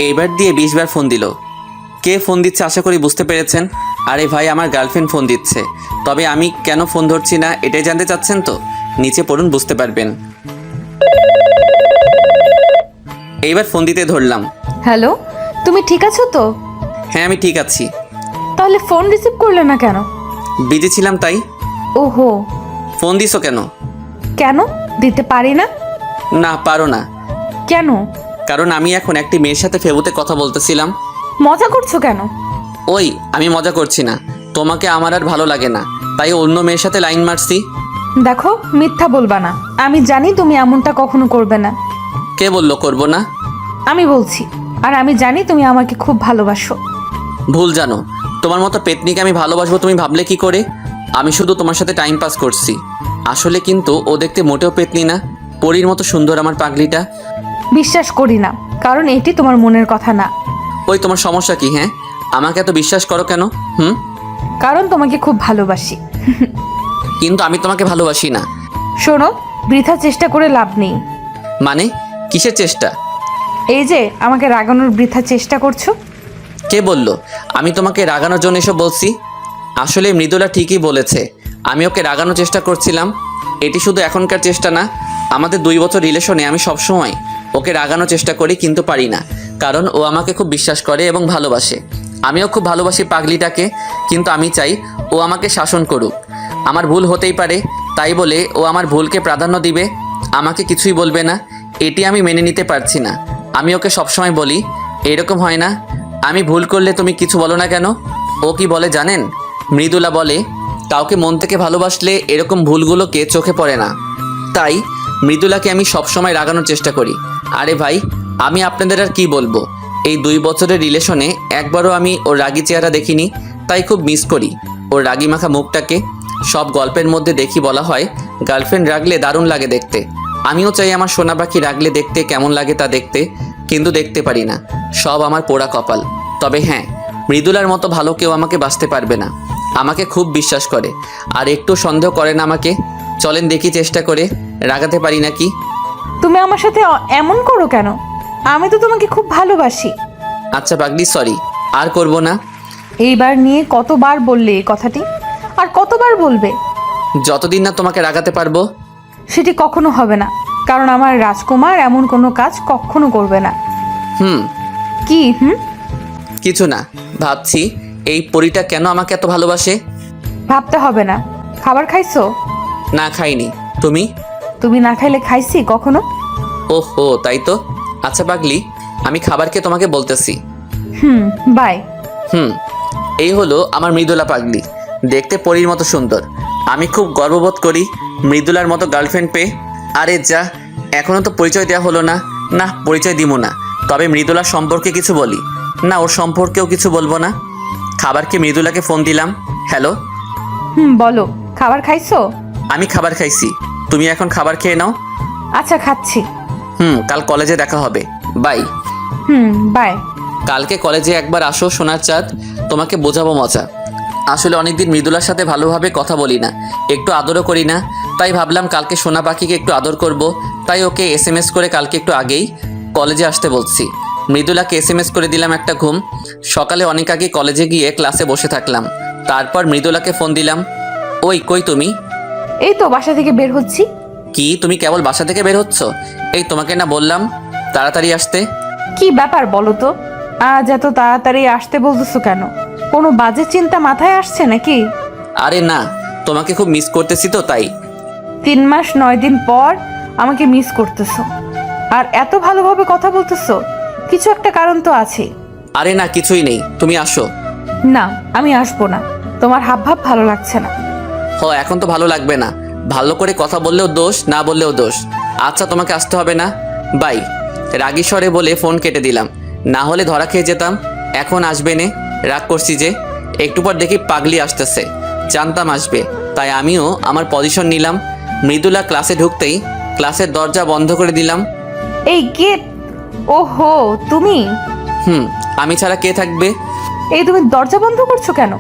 এইবার দিয়ে 20 বার ফোন দিল। কে ফোন দিচ্ছে আশা করি বুঝতে পেরেছেন। আরে ভাই, আমার গার্লফ্রেন্ড ফোন দিচ্ছে। তবে আমি কেন ফোন ধরছি না এটাই জানতে চাচ্ছেন তো? নিচে পড়ুন, বুঝতে পারবেন। এইবার ফোন দিতে ধরলাম। হ্যালো, তুমি ঠিক আছো তো? হ্যাঁ, আমি ঠিক আছি। তাহলে ফোন রিসিভ করলে না কেন? বিজি ছিলাম তাই। ওহো, ফোন দিছো কেন? কেন দিতে পারি না? না, পারো না। কেন? কারণ আমি এখন একটি মেয়ের সাথে ফেবুতে কথা বলতেছিলাম। মজা করছো কেন? ওই, আমি মজা করছি না। তোমাকে আমার আর ভালো লাগে না, তাই অন্য মেয়ের সাথে লাইন মারছি। দেখো, মিথ্যা বলবা না। আমি জানি তুমি এমনটা কখনো করবে না। কে বললো করবো না? আমি বলছি, আর আমি জানি তুমি আমাকে খুব ভালোবাসো। ভুল জানো। তোমার মতো পেতনিকে আমি ভালোবাসবো তুমি ভাবলে কি করে? আমি শুধু তোমার সাথে টাইম পাস করছি। আসলে কিন্তু ও দেখতে মোটেও পেতনি না, পরীর মতো সুন্দর আমার পাগলিটা। বিশ্বাস করি না, কারণ এটি তোমার মনের কথা না। ওই, তোমার সমস্যা কি? হ্যাঁ, আমাকে এত বিশ্বাস করো কেন? কারণ তোমাকে খুব ভালোবাসি। কিন্তু আমি তোমাকে ভালোবাসি না। শোনো, বৃথা চেষ্টা করে লাভ নেই। মানে কিসের চেষ্টা? এই যে আমাকে রাগানোর বৃথা চেষ্টা করছো। কে বলল আমি তোমাকে রাগানোর জন্য এসব বলছি? আসলে মৃদুলা ঠিকই বলেছে, আমি ওকে রাগানোর চেষ্টা করছিলাম। এটি শুধু এখনকার চেষ্টা না, আমাদের 2 বছর রিলেশনে আমি সবসময় ওকে রাগানোর চেষ্টা করি, কিন্তু পারি না। কারণ ও আমাকে খুব বিশ্বাস করে এবং ভালোবাসে। আমিও খুব ভালোবাসি পাগলিটাকে, কিন্তু আমি চাই ও আমাকে শাসন করুক। আমার ভুল হতেই পারে, তাই বলে ও আমার ভুলকে প্রাধান্য দিবে, আমাকে কিছুই বলবে না। এটি আমি মেনে নিতে পারছি না। আমি ওকে সবসময় বলি, এরকম হয় না, আমি ভুল করলে তুমি কিছু বলো না কেন? ও কি বলে জানেন? মৃদুলা বলে, কাউকে মন থেকে ভালোবাসলে এরকম ভুলগুলোকে চোখে পড়ে না। তাই মৃদুলাকে আমি সবসময় রাগানোর চেষ্টা করি। আরে ভাই, আমি আপনাদের আর কি বলবো, এই 2 বছরের রিলেশনে একবারও আমি ওর রাগী চেহারা দেখিনি, তাই খুব মিস করি ওর রাগী মাখা মুখটাকে। সব গল্পের মধ্যে দেখি বলা হয় গার্লফ্রেন্ড রাগলে দারুণ লাগে দেখতে। আমিও চাই আমার সোনা পাখি রাগলে দেখতে কেমন লাগে তা দেখতে, কিন্তু দেখতে পারি না। সব আমার পোড়া কপাল। তবে হ্যাঁ, মৃদুলার মতো ভালো কেউ আমাকে বাঁচতে পারবে না। আমাকে খুব বিশ্বাস করে, আর একটু সন্দেহ করে না আমাকে। চলেন দেখি চেষ্টা করে রাগাতে পারি নাকি। তুমি আমার সাথে এমন করো কেন? আমি তো তোমাকে খুব ভালোবাসি। আচ্ছা পাগলি, সরি, আর করব না। এইবার নিয়ে কতবার বললে এই কথাটি, আর কতবার বলবে? যতদিন না তোমাকে রাগাতে পারবো। সেটি কখনো হবে না, কারণ আমার রাজকুমার এমন কোনো কাজ কখনো করবে না। কি কিছু না, ভাবছি এই পরীটা কেন আমাকে এত ভালোবাসে। ভাবতে হবে না। খাবার খাইছো? না, খাইনি। তুমি? তুমি না খাইলে খাইছি কখনো? ওহো, তাই তো। আচ্ছা পাগলি, আমি খাবারকে তোমাকে বলতেছি। বাই। এই হলো আমার মৃদুলা পাগলি, দেখতে পরীর মতো সুন্দর। আমি খুব গর্ববোধ করি মৃদুলার মতো গার্লফ্রেন্ড পেয়ে। আরে যা, এখনও তো পরিচয় দেওয়া হলো না। না, পরিচয় দিব না। তবে মৃদুলার সম্পর্কে কিছু বলি না, ওর সম্পর্কেও কিছু বলবো না। খাবারকে মৃদুলাকে ফোন দিলাম। হ্যালো। বলো, খাবার খাইছো? আমি খাবার খাইছি, তুমি এখন খাবার খেয়ে নাও। আচ্ছা, খাচ্ছি। কাল কলেজে দেখা হবে। বাই। বাই। কালকে কলেজে একবার আসো সোনার চাঁদ, তোমাকে বোঝাবো মজা। আসলে অনেকদিন মৃদুলার সাথে ভালোভাবে কথা বলি না, একটু আদরও করি না। তাই ভাবলাম কালকে সোনা পাখিকে একটু আদর করব। তাই ওকে SMS করে কালকে একটু আগেই কলেজে আসতে বলছি। মৃদুলাকে SMS করে দিলাম একটা ঘুম। সকালে অনেক আগে কলেজে গিয়ে ক্লাসে বসে থাকলাম। তারপর মৃদুলাকে ফোন দিলাম। ওই, কই তুমি? এই তো বাসা থেকে বের হচ্ছি। কি, তুমি কেবল বাসা থেকে বের হচ্ছ? এই তোমাকে না বললাম তাড়াতাড়ি আসতে? কি ব্যাপার বলো তো? আজ এত তাড়াতাড়ি আসতে বলতেছো কেন? কোনো বাজে চিন্তা মাথায় আসছে নাকি? আরে না, তোমাকে খুব মিস করতেছি তো তাই। 3 মাস 9 দিন পর আমাকে মিস করতেছো, আর এত ভালোভাবে কথা বলতেছো? কিছু একটা কারণ তো আছে। আরে না, কিছুই নেই, তুমি আসো। না, আমি আসবো না। তোমার হাবভাব ভালো লাগছে না। এখন তো ভালো লাগবে না। ভালো করে কথা বললেও দোষ, না বললেও দোষ। আচ্ছা, তোমাকে আসতে হবে না। বাই। রাগী স্বরে বলে ফোন কেটে দিলাম, না হলে ধরা খেয়ে যেতাম। এখন আসবে নে, রাগ করছি যে। একটু পর দেখি পাগলি আসতেছে, জানতাম আসবে, তাই আমিও আমার পজিশন নিলাম। মৃদুলা ক্লাসে ঢুকতেই ক্লাসের দরজা বন্ধ করে দিলাম। এই গেট। ওহো, তুমি? আমি ছাড়া কে থাকবে? এই তুমি দরজা বন্ধ করছো কেন?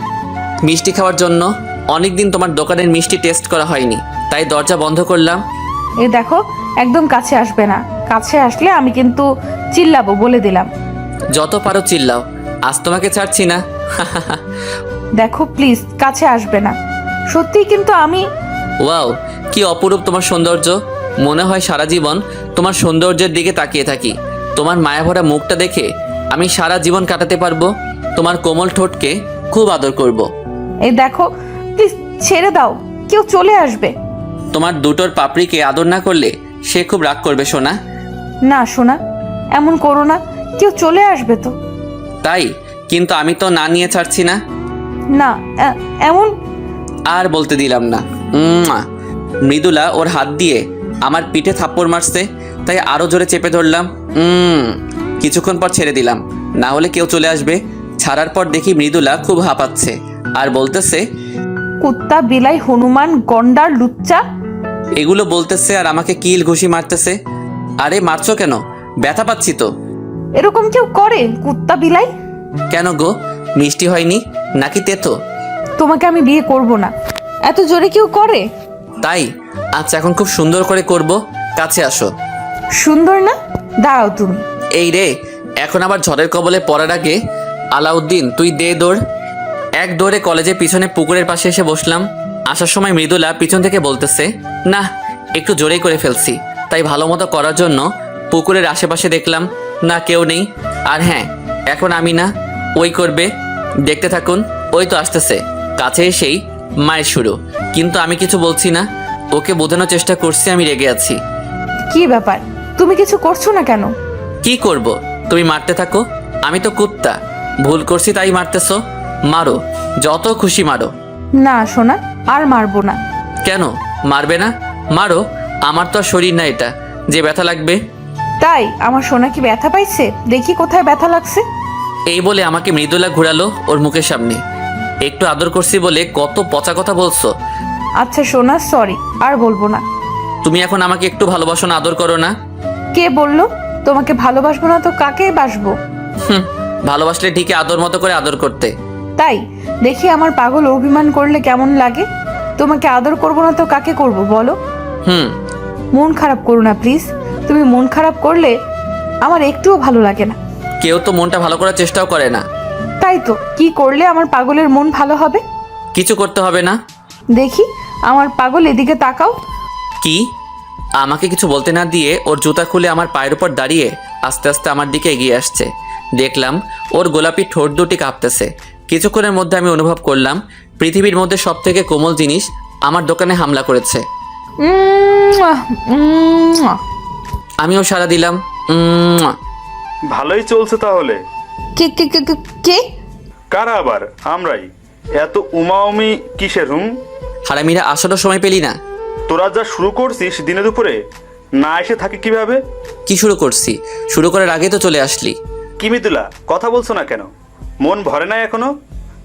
মিষ্টি খাওয়ার জন্য। অনেকদিন তোমার দোকানের মিষ্টি টেস্ট করা হয়নি, তাই দরজা বন্ধ করলাম। এই দেখো, একদম কাছে আসবে না। কাছে আসলে আমি কিন্তু চিল্লাবো, বলে দিলাম। যত পারো চিল্লাও, আজ তোমাকে ছাড়ছি না। দেখো প্লিজ কাছে আসবে না, সত্যি কিন্তু আমি। ওয়াও, কি অপরূপ তোমার সৌন্দর্য। মনে হয় সারা জীবন তোমার সৌন্দর্যের দিকে তাকিয়ে থাকি। তোমার মায়াভরা মুখটা দেখে আমি সারা জীবন কাটাতে পারবো। তোমার কোমল ঠোঁটকে খুব আদর করব। এই দেখো প্লিজ ছেড়ে দাও, কেউ চলে আসবে। তোমার দুটোর পাপড়িকে আদর না করলে সে খুব রাগ করবে সোনা। না সোনা, এমন করো না, কেউ চলে আসবে তো। তাই, কিন্তু আমি তো না নিয়ে ছাড়ছি না। না এমন। আর বলতে দিলাম না। উম্মা। মৃদুলা ওর হাত দিয়ে আমার পিঠে থাপ্পড় মারছে, তাই আরো জোরে চেপে ধরলাম। কিছুক্ষণ পর ছেড়ে দিলাম, না হলে কেউ চলে আসবে। ছাড়ার পর দেখি মৃদুলা খুব হাঁপাচ্ছে আর বলতেছে, কুত্তা বিলাই হনুমান গন্ডার লুচ্চা। এগুলো বলতেছে আর আমাকে কিল ঘুষি মারতেছে। আরে মারছো কেন? ব্যথা পাচ্ছি তো। এরকম কেউ করে কুত্তা বিলাই? কেন গো, মিষ্টি হয়নি নাকি তেতো? তোমাকে আমি বিয়ে করব না, এত জোরে কেউ করে? তাই, আচ্ছা এখন খুব সুন্দর করে করব, কাছে আসো। সুন্দর না? দাঁড়াও তুমি। এই রে, এখন আবার ঝড়ের কবলে পড়ার আগে আলাউদ্দিন তুই দে দৌড়। এক দৌড়ে কলেজের পিছনে পুকুরের পাশে এসে বসলাম। আসার সময় মৃদুলা পিছন থেকে বলতেছে, না একটু জোরেই করে ফেলছি। তাই ভালো মতো করার জন্য পুকুরের আশেপাশে দেখলাম, না কেউ নেই। আর হ্যাঁ, এখন আমি না, ওই করবে। দেখতে থাকুন, ওই তো আসতেছে। কাছে এসেই মায়ের শুরু, কিন্তু আমি কিছু বলছি না। ওকে বোঝানোর চেষ্টা করছি আমি রেগে আছি। কি ব্যাপার, তুমি কিছু করছো না কেন? কি করব? তুমি মারতে থাকো, আমি তো কুত্তা। ভুল করছি তাই মারতেছো, মারো, যত খুশি মারো। না সোনা, আর মারবো না। কেন মারবে না? মারো, আমার তো আর শরীর না এটা যে ব্যথা লাগবে। তাই আমার সোনা কি ব্যথা পাইছে? দেখি কোথায় ব্যথা লাগছে। এই বলে আমাকে মৃদুলা ঘোরালো ওর মুখের সামনে। একটু আদর করছি বলে কত পচা কথা বলছো। আচ্ছা সোনা, সরি, আর বলবো না। তুমি এখন আমাকে একটু ভালোবাসো না, আদর করো না? কে বললো তোমাকে ভালোবাসবো না? তো কাকে বাসবো? ভালোবাসলে ঠিকই আদর মতো করে আদর করতে। তাই দেখি আমার পাগল অভিমান করলে কেমন লাগে। তোমাকে আদর করবো না তো কাকে করব বলো? হুম। মন খারাপ করো না প্লিজ। তুমি মন খারাপ করলে আমার একটুও ভালো লাগে না। কেউ তো মনটা ভালো করার চেষ্টাও করে না। তাই তো, কি করলে আমার পাগলের মন ভালো হবে? কিছু করতে হবে না। দেখি আমার পাগল এদিকে তাকাও। কি? আমাকে কিছু বলতে না দিয়ে ওর জুতা খুলে আমার পায়ের উপর দাঁড়িয়ে আস্তে আস্তে আমার দিকে এগিয়ে আসছে। দেখলাম ওর গোলাপি ঠোঁট দুটি কাঁপতেছে। কিছুক্ষণের মধ্যে আমি অনুভব করলাম পৃথিবীর মধ্যে সব থেকে কোমল জিনিস আমার দোকানে হামলা করেছে। আমিও সাড়া দিলাম। ভালোই চলছে তাহলে। কে কে কে কে- কে? কারা আবার? আমরাই। এত উমাউমি কিসের? হারামিরা আসারও সময় পেলি না। তোরা যা শুরু করছিস দিনে দুপুরে, না এসে থাকি কিভাবে? কি শুরু করছি? শুরু করার আগে তো চলে আসলি। কি মিতুলা, কথা বলছো না কেন? মন ভরে না এখনো,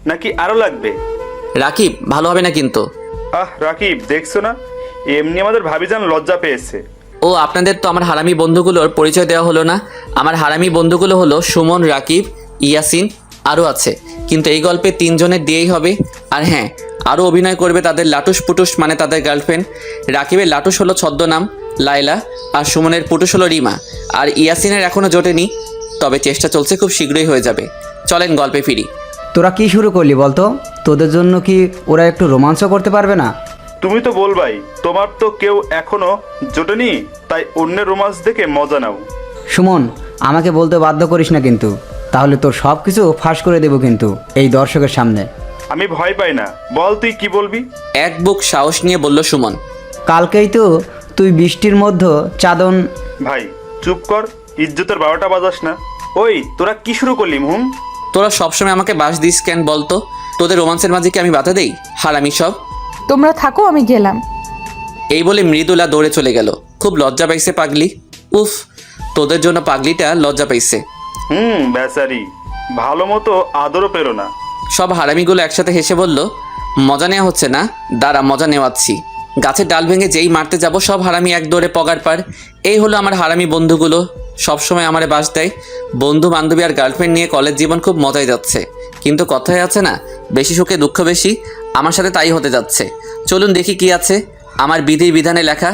নাকি আরো লাগবে? রাকিব, ভালো হবে না কিন্তু। রাকিব, দেখছো না এমনি আমাদের ভাবিজান লজ্জা পেয়েছে। ও, আপনাদের তো আমার হারামি বন্ধুগুলোর পরিচয় দেওয়া হলো না। আমার হারামি বন্ধুগুলো হলো সুমন, রাকিব, ইয়াসিন, আরও আছে। কিন্তু এই গল্পে 3 জনের দিয়েই হবে। আর হ্যাঁ, আরও অভিনয় করবে তাদের লাটুস পুটুস, মানে তাদের গার্লফ্রেন্ড। রাকিবের লাটুস হলো ছদ্মনাম লায়লা, আর সুমনের পুটুস হলো রিমা, আর ইয়াসিনের এখনও জোটেনি, তবে চেষ্টা চলছে, খুব শীঘ্রই হয়ে যাবে। চলেন গল্পে ফিরি। তোরা কি শুরু করলি বলতো? তোদের জন্য কি ওরা একটু রোমাঞ্চ করতে পারবে না? তুমি তো বলবাই, তোমার তো কেউ এখনো জোটেনি, তাই অন্যের রোমান্স দেখে মজা নাও। সুমন, আমাকে বলতে বাধ্য করিস না কিন্তু, তাহলে তোর সব কিছু ফাঁস করে দেবো কিন্তু এই দর্শকের সামনে। আমি ভয় পাই না, বল তুই কি বলবি? এক বুক সাহস নিয়ে বলল সুমন। কালকেই তো তুই বৃষ্টির মধ্যে চাদন। ভাই চুপ কর, ইজ্জতের 12টা বাজাস না। ওই তোরা কি শুরু করলি? তোরা সবসময় আমাকে বাস দিস কেন বলতো? তোদের রোমান্সের মাঝে কি আমি বাধা দেই? হারামি সব। তোমরা থাকো, আমি গেলাম। এই বলে মৃদুলা দৌড়ে চলে গেল। খুব লজ্জা পাইছে পাগলি। উফ, তোদের জন্য পাগলিটা লজ্জা পাইছে। বেচারি, ভালো মতো আদরও পেলো না। সব হারামিগুলো একসাথে হেসে বলল, মজা নেওয়া হচ্ছে না, দাঁড়া মজা নেওয়াচ্ছি। গাছের ডাল ভেঙে যেই মারতে যাব সব হারামি এক দৌড়ে পগার পার। এই হলো আমার হারামি বন্ধুগুলো, সবসময় আমারে বাস দেয়। বন্ধু বান্ধবী আর গার্লফ্রেন্ড নিয়ে কলেজ জীবন খুব মজায় যাচ্ছে, কিন্তু কথায় আছে না, বেশি সুখে দুঃখ বেশি। আমার সাথে তাই হতে যাচ্ছে। চলুন দেখি কি আছে আমার বিধি বিধানে লেখা।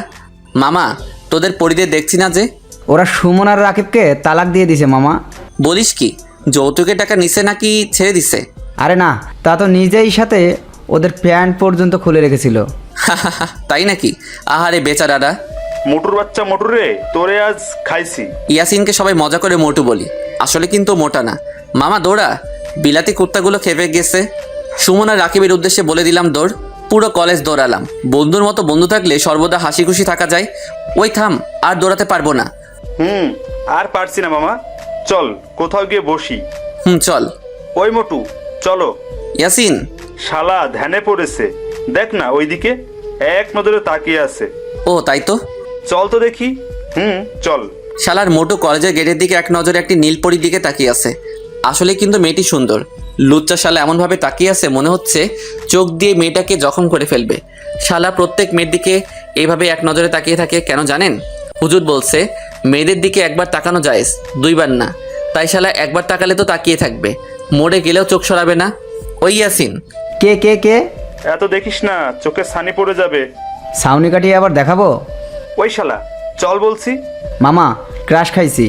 মামা, তোদের পরিদের দেখছি না যে? ওরা সুমন আর রাকিবকে তালাক দিয়ে দিছে মামা। বলিস কি, যৌতুকের টাকা নিছে নাকি ছেড়ে দিছে? আরে না, তা তো নিজেই সাথে ওদের প্যান্ট পর্যন্ত খুলে রেখেছিল। তাই নাকি? আহারে বেচারারা। মোটুর বাচ্চা মোটু রে, তোরে আজ খাইছি। ইয়াসিনকে সবাই মজা করে মোটু বলি, আসলে কিন্তু মোটা না। মামা দৌড়া, বিলাতি কুত্তাগুলো খেপে গেছে। সুমন আর রাকিবের উদ্দেশ্যে বলে দিলাম দৌড়। পুরো কলেজ দৌড়ালাম। বন্ধুর মতো বন্ধু থাকলে সর্বদা হাসি খুশি থাকা যায়। ওই থাম, আর দৌড়াতে পারবো না। আর পারছি না মামা, চল কোথাও গিয়ে বসি। চল। ওই মোটু চলো। ইয়াসিন। শালা ধ্যানে পড়েছে, দেখ না ওইদিকে এক নজরে তাকিয়ে আছে। ও তাই তো। চল তো দেখি। চল। শালার মোটু কলেজের গেটের দিকে এক নজরে একটি নীলপরির দিকে তাকিয়ে আছে। আসলে কিন্তু মেয়েটি সুন্দর। লুচ্চা শালা এমনভাবে তাকিয়ে আছে মনে হচ্ছে চোখ দিয়ে মেয়েটাকে জখম করে ফেলবে। শালা প্রত্যেক মেয়ের দিকে এইভাবে এক নজরে তাকিয়ে থাকে কেন জানেন? হুজুর বলছে মেয়েদের দিকে একবার তাকানো জায়েজ, দুইবার না। তাই শালা একবার তাকালে তো তাকিয়ে থাকবে, মরে গেলেও চোখ সরাবে না। ওই ইয়াসিন। কে কে কে? এত দেখিস না, চোখে ছানি পড়ে যাবে। সাউনি কাটিয়ে আবার দেখাবো? ওই শালা চল বলছি। মামা, ক্রাশ খাইছি।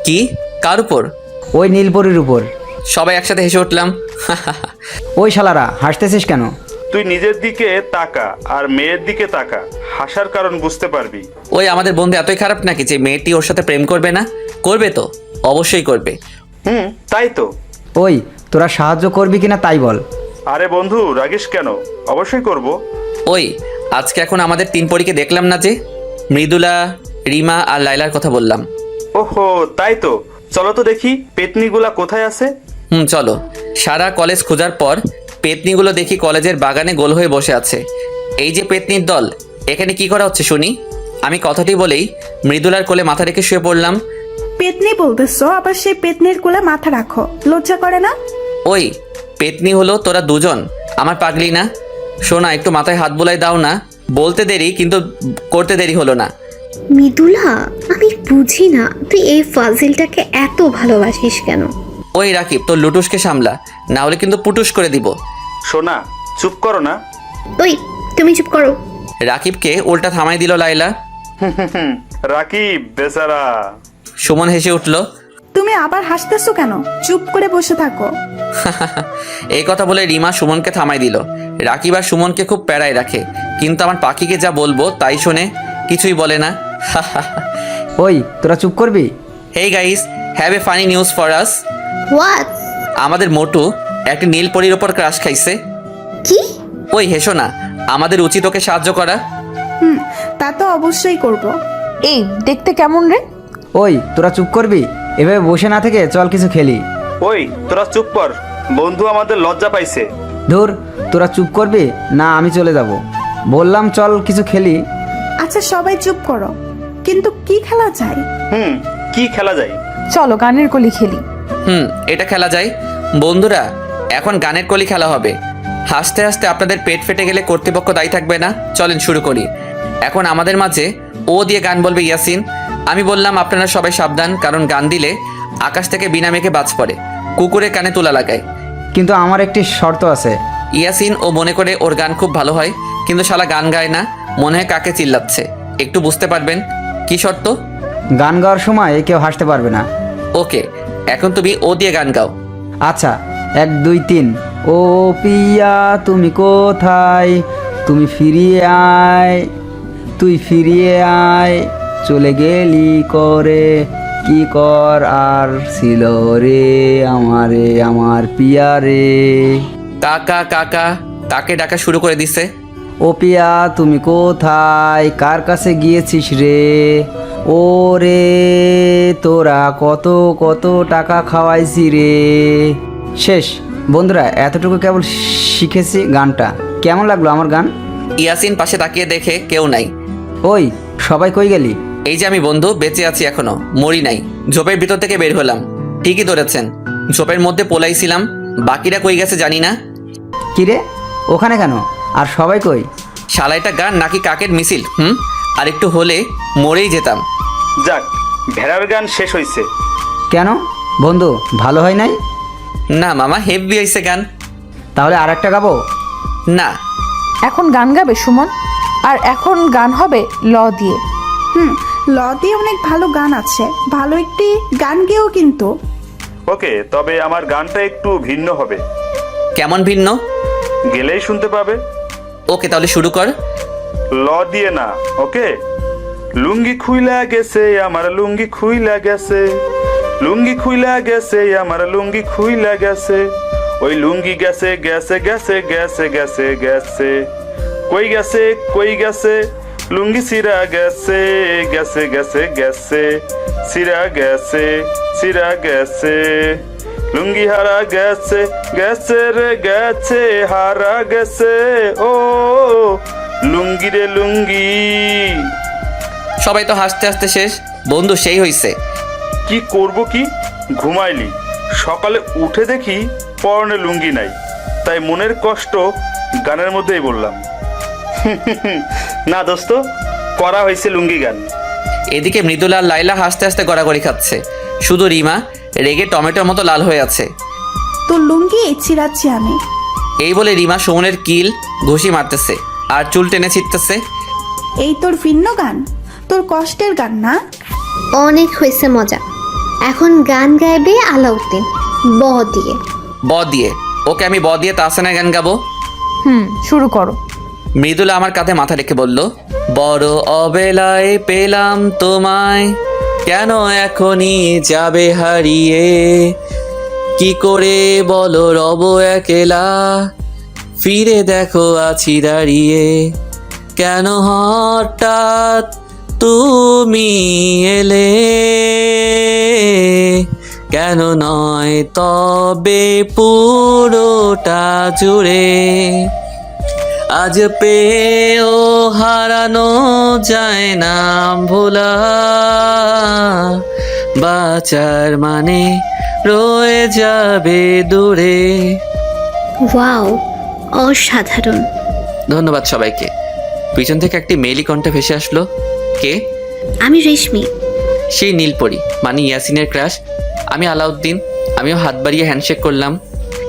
কি? কার উপর? ওই নীলপরির উপর। সবাই একসাথে হেসে উঠলাম। ওই শালারা হাসতেছিস কেন? তুই নিজের দিকে তাকা আর মেয়ের দিকে তাকা, হাসার কারণ বুঝতে পারবি। ওই আমাদের বন্ধু এতই খারাপ নাকি যে মেয়েটি ওর সাথে প্রেম করবে না? করবে তো, অবশ্যই করবে। তাই তো। ওই তোরা সাহায্য করবি কিনা তাই বল। আরে বন্ধু রাগিস কেন, অবশ্যই করব। ওই আজকে এখন আমাদের 3 পরীকে দেখলাম না যে? মৃদুলা, রিমা আর লাইলার কথা বললাম। ওহো তাই তো, চলো তো দেখি পেতনিগুলা কোথায় আছে। চলো। সারা কলেজ খোঁজার পর পেতনিগুলো দেখি কলেজের বাগানে গোল হয়ে বসে আছে। এই যে পেতনির দল, এখানে কি করা হচ্ছে শুনি? আমি কথাটি বলেই মৃদুলার কোলে মাথা রেখে শুয়ে পড়লাম। পেতনি বলতেছো, আবার সেই পেতনির কোলে মাথা রাখো, লজ্জা করে না? ওই পেতনি হলো তোরা দুজন, আমার পাগলি না? শোনা, একটু মাথায় হাত বুলাই দাও না। বলতে দেরি কিন্তু করতে দেরি হলো না। মৃদুলা, আমি বুঝি না তুই এই ফাজিলটাকে এত ভালোবাসিস কেন? ওই রাকিব, তোর লুটুসকে সামলা, না হলে কিন্তু পুটুস করে দিব। সোনা চুপ করো না। ওই তুমি চুপ করো। রাকিবকে উল্টা থামাই দিল লাইলা। রাকিব বেচারা। সুমন হেসে উঠল। তুমি আবার হাসতেছো কেন? চুপ করে বসে থাকো। এই কথা বলে রিমা সুমনকে থামাই দিল। রাকিব আর সুমনকে খুব প্যারায় রাখে, কিন্তু আমার পাখিকে যা বলবো তাই শোনে, কিছুই বলে না। ওই তোরা চুপ করবি? Hey guys, have a funny news for us. What? আমাদের মোটু একটা নীল পরীর ওপর ক্রাশ খাইছে। কি? ওই হেসো না, আমাদের উচিত ওকে সাহায্য করা। তা তো অবশ্যই করব। এই দেখতে কেমন রে? ওই তোরা চুপ করবি? এভাবে বসে না থেকে চল কিছু খেলি। ওই তোরা চুপ কর, বন্ধু আমাদের লজ্জা পাইছে। ধুর, তোরা চুপ করবি না আমি চলে যাব। বললাম চল কিছু খেলি। আচ্ছা সবাই চুপ করো, কিন্তু কি খেলা যায়? কি খেলা যায়? চলো গানের কলি খেলি। এটা খেলা যায়। বন্ধুরা, এখন গানের কলি খেলা হবে। হাসতে হাসতে আপনাদের পেট ফেটে গেলে কর্তৃপক্ষ দায়ী থাকবে না। চলেন শুরু করি। এখন আমাদের মাঝে ও দিয়ে গান বলবে ইয়াসিন। আমি বললাম আপনারা সবাই সাবধান, কারণ গান দিলে আকাশ থেকে বিনা মেঘে বাজ পড়ে, কুকুরের কানে তুলা লাগায়। কিন্তু আমার একটি শর্ত আছে। ইয়াসিন ও মনে করে ওর গান খুব ভালো হয়, কিন্তু শালা গান গায় না, মনে হয় কাকে চিল্লাচ্ছে। একটু বুঝতে পারবেন। কি শর্ত? গান গাওয়ার সময় কেউ হাসতে পারবে না। ওকে, এখন তুমি ও দিয়ে গান গাও। আচ্ছা, 1 2 3। ও পিয়া তুমি কোথায়, তুমি ফিরিয়ে আয়, তুই ফিরিয়ে আয়, চলে গেলি করে, কি কর আর ছিল রে আমারে আমার পিয়া রে। কাকা কাকা কাকে ডাকা শুরু করে দিছে। ও পিয়া তুমি কোথায়, কার কাছে গিয়েছিস রে, ও রে তোরা কত কত টাকা খাওয়াইছি রে। শেষ। বন্ধুরা, এতটুকু কেবল শিখেছি গানটা। কেমন লাগলো আমার গান? ইয়াসিন পাশে তাকিয়ে দেখে কেউ নাই। ওই সবাই কই গেলি? এই যে আমি বন্ধু, বেঁচে আছি এখনো, মরি নাই। ঝোপের ভিতর থেকে বের হলাম। ঠিকই ধরেছেন, ঝোপের মধ্যে পোলাইছিলাম। বাকিরা কই গেছে জানি না। কিরে, ওখানে কেন? আর সবাই কই? শালাইটা গান নাকি কাকের মিছিল? আর একটু হলে মরেই যেতাম। যাক, ভেড়ার গান শেষ হয়েছে। কেন বন্ধু, ভালো হয় নাই? না মামা, হেভি হয়েছে গান। তাহলে আর একটা গাবো? না। এখন গান গাবে সুমন, আর এখন গান হবে ল দিয়ে। ল দিয়ে অনেক ভালো গান আছে, ভালো একটি গান গেও কিন্তু। ওকে, তবে আমার গানটা একটু ভিন্ন হবে। কেমন ভিন্ন? গেলেই শুনতে পাবে। ওকে, তাহলে শুরু কর। ল দিয়ে না, ওকে? লুঙ্গি খুইলা গেছে আমার, লুঙ্গি খুইলা গেছে, লুঙ্গি খুইলা গেছে আমার, লুঙ্গি খুইলা গেছে, ওই লুঙ্গি গেছে গেছে গেছে গেছে গেছে গেছে, কই গেছে কই গেছে, লুঙ্গি সিরা গেছে গেছে গেছে গেছে, সিরা গেছে সিরা গেছে, লুঙ্গি হারা গেছে গেছে রে গেছে, হারা গেছে ও লুঙ্গি রে লুঙ্গি। সবাই তো হাসতে হাসতে শেষ। বন্ধু, সেই হইছে। কি করব কি, ঘুমাইলি, সকালে উঠে দেখি পরনে লুঙ্গি নাই, তাই মনের কষ্ট গানের মধ্যেই বললাম। না দোস্ত, করা হয়েছে লুঙ্গি গান। এদিকে মৃদুলা আর লাইলা হাসতে হাসতে গড়াগড়ি খাচ্ছে, শুধু রিমা রেগে টমেটোর মতো লাল হয়ে আছে। তোর লুঙ্গি ছিঁড়াচ্ছি আমি। এই বলে রিমা সুমনের কিল ঘুষি মারতেছে আর চুল টেনে ছিটতেছে। এই তোর ভিন্ন গান, তোর কষ্টের গান না? অনেক হয়েছে মজা, এখন গান গাইবে আলাউদ্দিন ব দিয়ে। ব দিয়ে? ওকে, আমি ব দিয়ে তাহসানের গান গাবো। শুরু করো। মৃদুলা আমার কাঁধে মাথা রেখে বলল, বড় অবেলায় পেলাম তোমায়, কেন এখনই যাবে হারিয়ে, কি করে বলো রব একেলা, ফিরে দেখো আছি দাঁড়িয়ে, কেন হঠাৎ তুমি এলে, কেন নয় তবে পুরোটা জুড়ে, আজ পেয়েও হারানো যায় না ভোলা, বাঁচার মানে রয়ে যাবে দূরে। ওয়াও, অসাধারণ। ধন্যবাদ সবাইকে। পিছন থেকে একটি মেইলি কণ্ঠে ভেসে আসলো। কে? আমি রেশমি। সেই নীলপরি, মানে ইয়াসিনের ক্রাশ। আমি আলাউদ্দিন। আমিও হাত বাড়িয়ে হ্যান্ডশেক করলাম,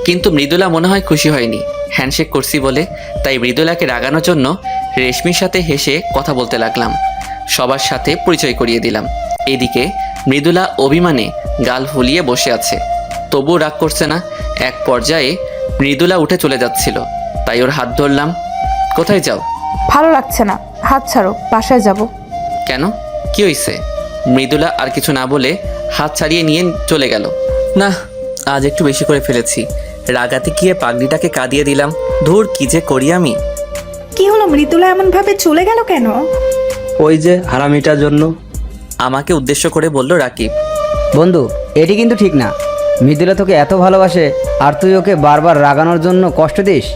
কিন্তু মৃদুলা মনে হয় খুশি হয়নি হ্যান্ডশেক করছি বলে। তাই মৃদুলাকে রাগানোর জন্য রেশমির সাথে হেসে কথা বলতে লাগলাম, সবার সাথে পরিচয় করিয়ে দিলাম। এদিকে মৃদুলা অভিমানে গাল ফুলিয়ে বসে আছে, তবুও রাগ করছে না। এক পর্যায়ে মৃদুলা উঠে চলে যাচ্ছিল, তাই ওর হাত ধরলাম। কোথায় যাও? ভালো লাগছে না, হাত ছাড়ো, বাসায় যাব। কেন, কি হয়েছে? মৃদুলা আর কিছু না বলে হাত ছাড়িয়ে নিয়ে চলে গেল। না, আজ একটু বেশি করে ফেলেছি। রাগাতে গিয়ে পাগড়িটাকে কাঁদিয়ে দিলাম। ধুর, কি যে করি আমি। কি হলো, মৃদুলা এমন ভাবে চলে গেল কেন? ওই যে হারামিটার জন্য। আমাকে উদ্দেশ্য করে বলল রাকিব। বন্ধু, এটি কিন্তু ঠিক না। মৃদুলা তোকে এত ভালোবাসে আর তুই ওকে বারবার রাগানোর জন্য কষ্ট দিস।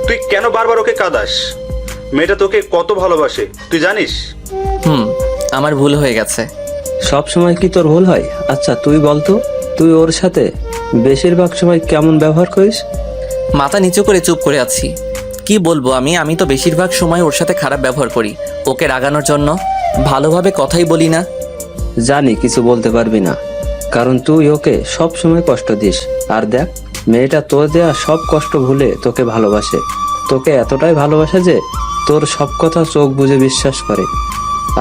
তুই কেন বারবার ওকে কাঁদাস? মেয়েটা তোকে কত ভালোবাসে তুই জানিস? আমার ভুল হয়ে গেছে। সব সময় কি তোর ভুল হয়? আচ্ছা তুই বলতো, তুই ওর সাথে বেশিরভাগ সময় কেমন ব্যবহার করিস? মাথা নিচু করে চুপ করে আছি। কি বলবো আমি তো বেশিরভাগ সময় ওর সাথে খারাপ ব্যবহার করি, ওকে রাগানোর জন্য। ভালোভাবে কথাই বলি না। জানি কিছু বলতে পারবি না, কারণ তুই ওকে সব সময় কষ্ট দিস। আর দেখ, মেয়েটা তোর দেয়া সব কষ্ট ভুলে তোকে ভালোবাসে। তোকে এতটাই ভালোবাসে যে তোর সব কথা চোখ বুজে বিশ্বাস করে।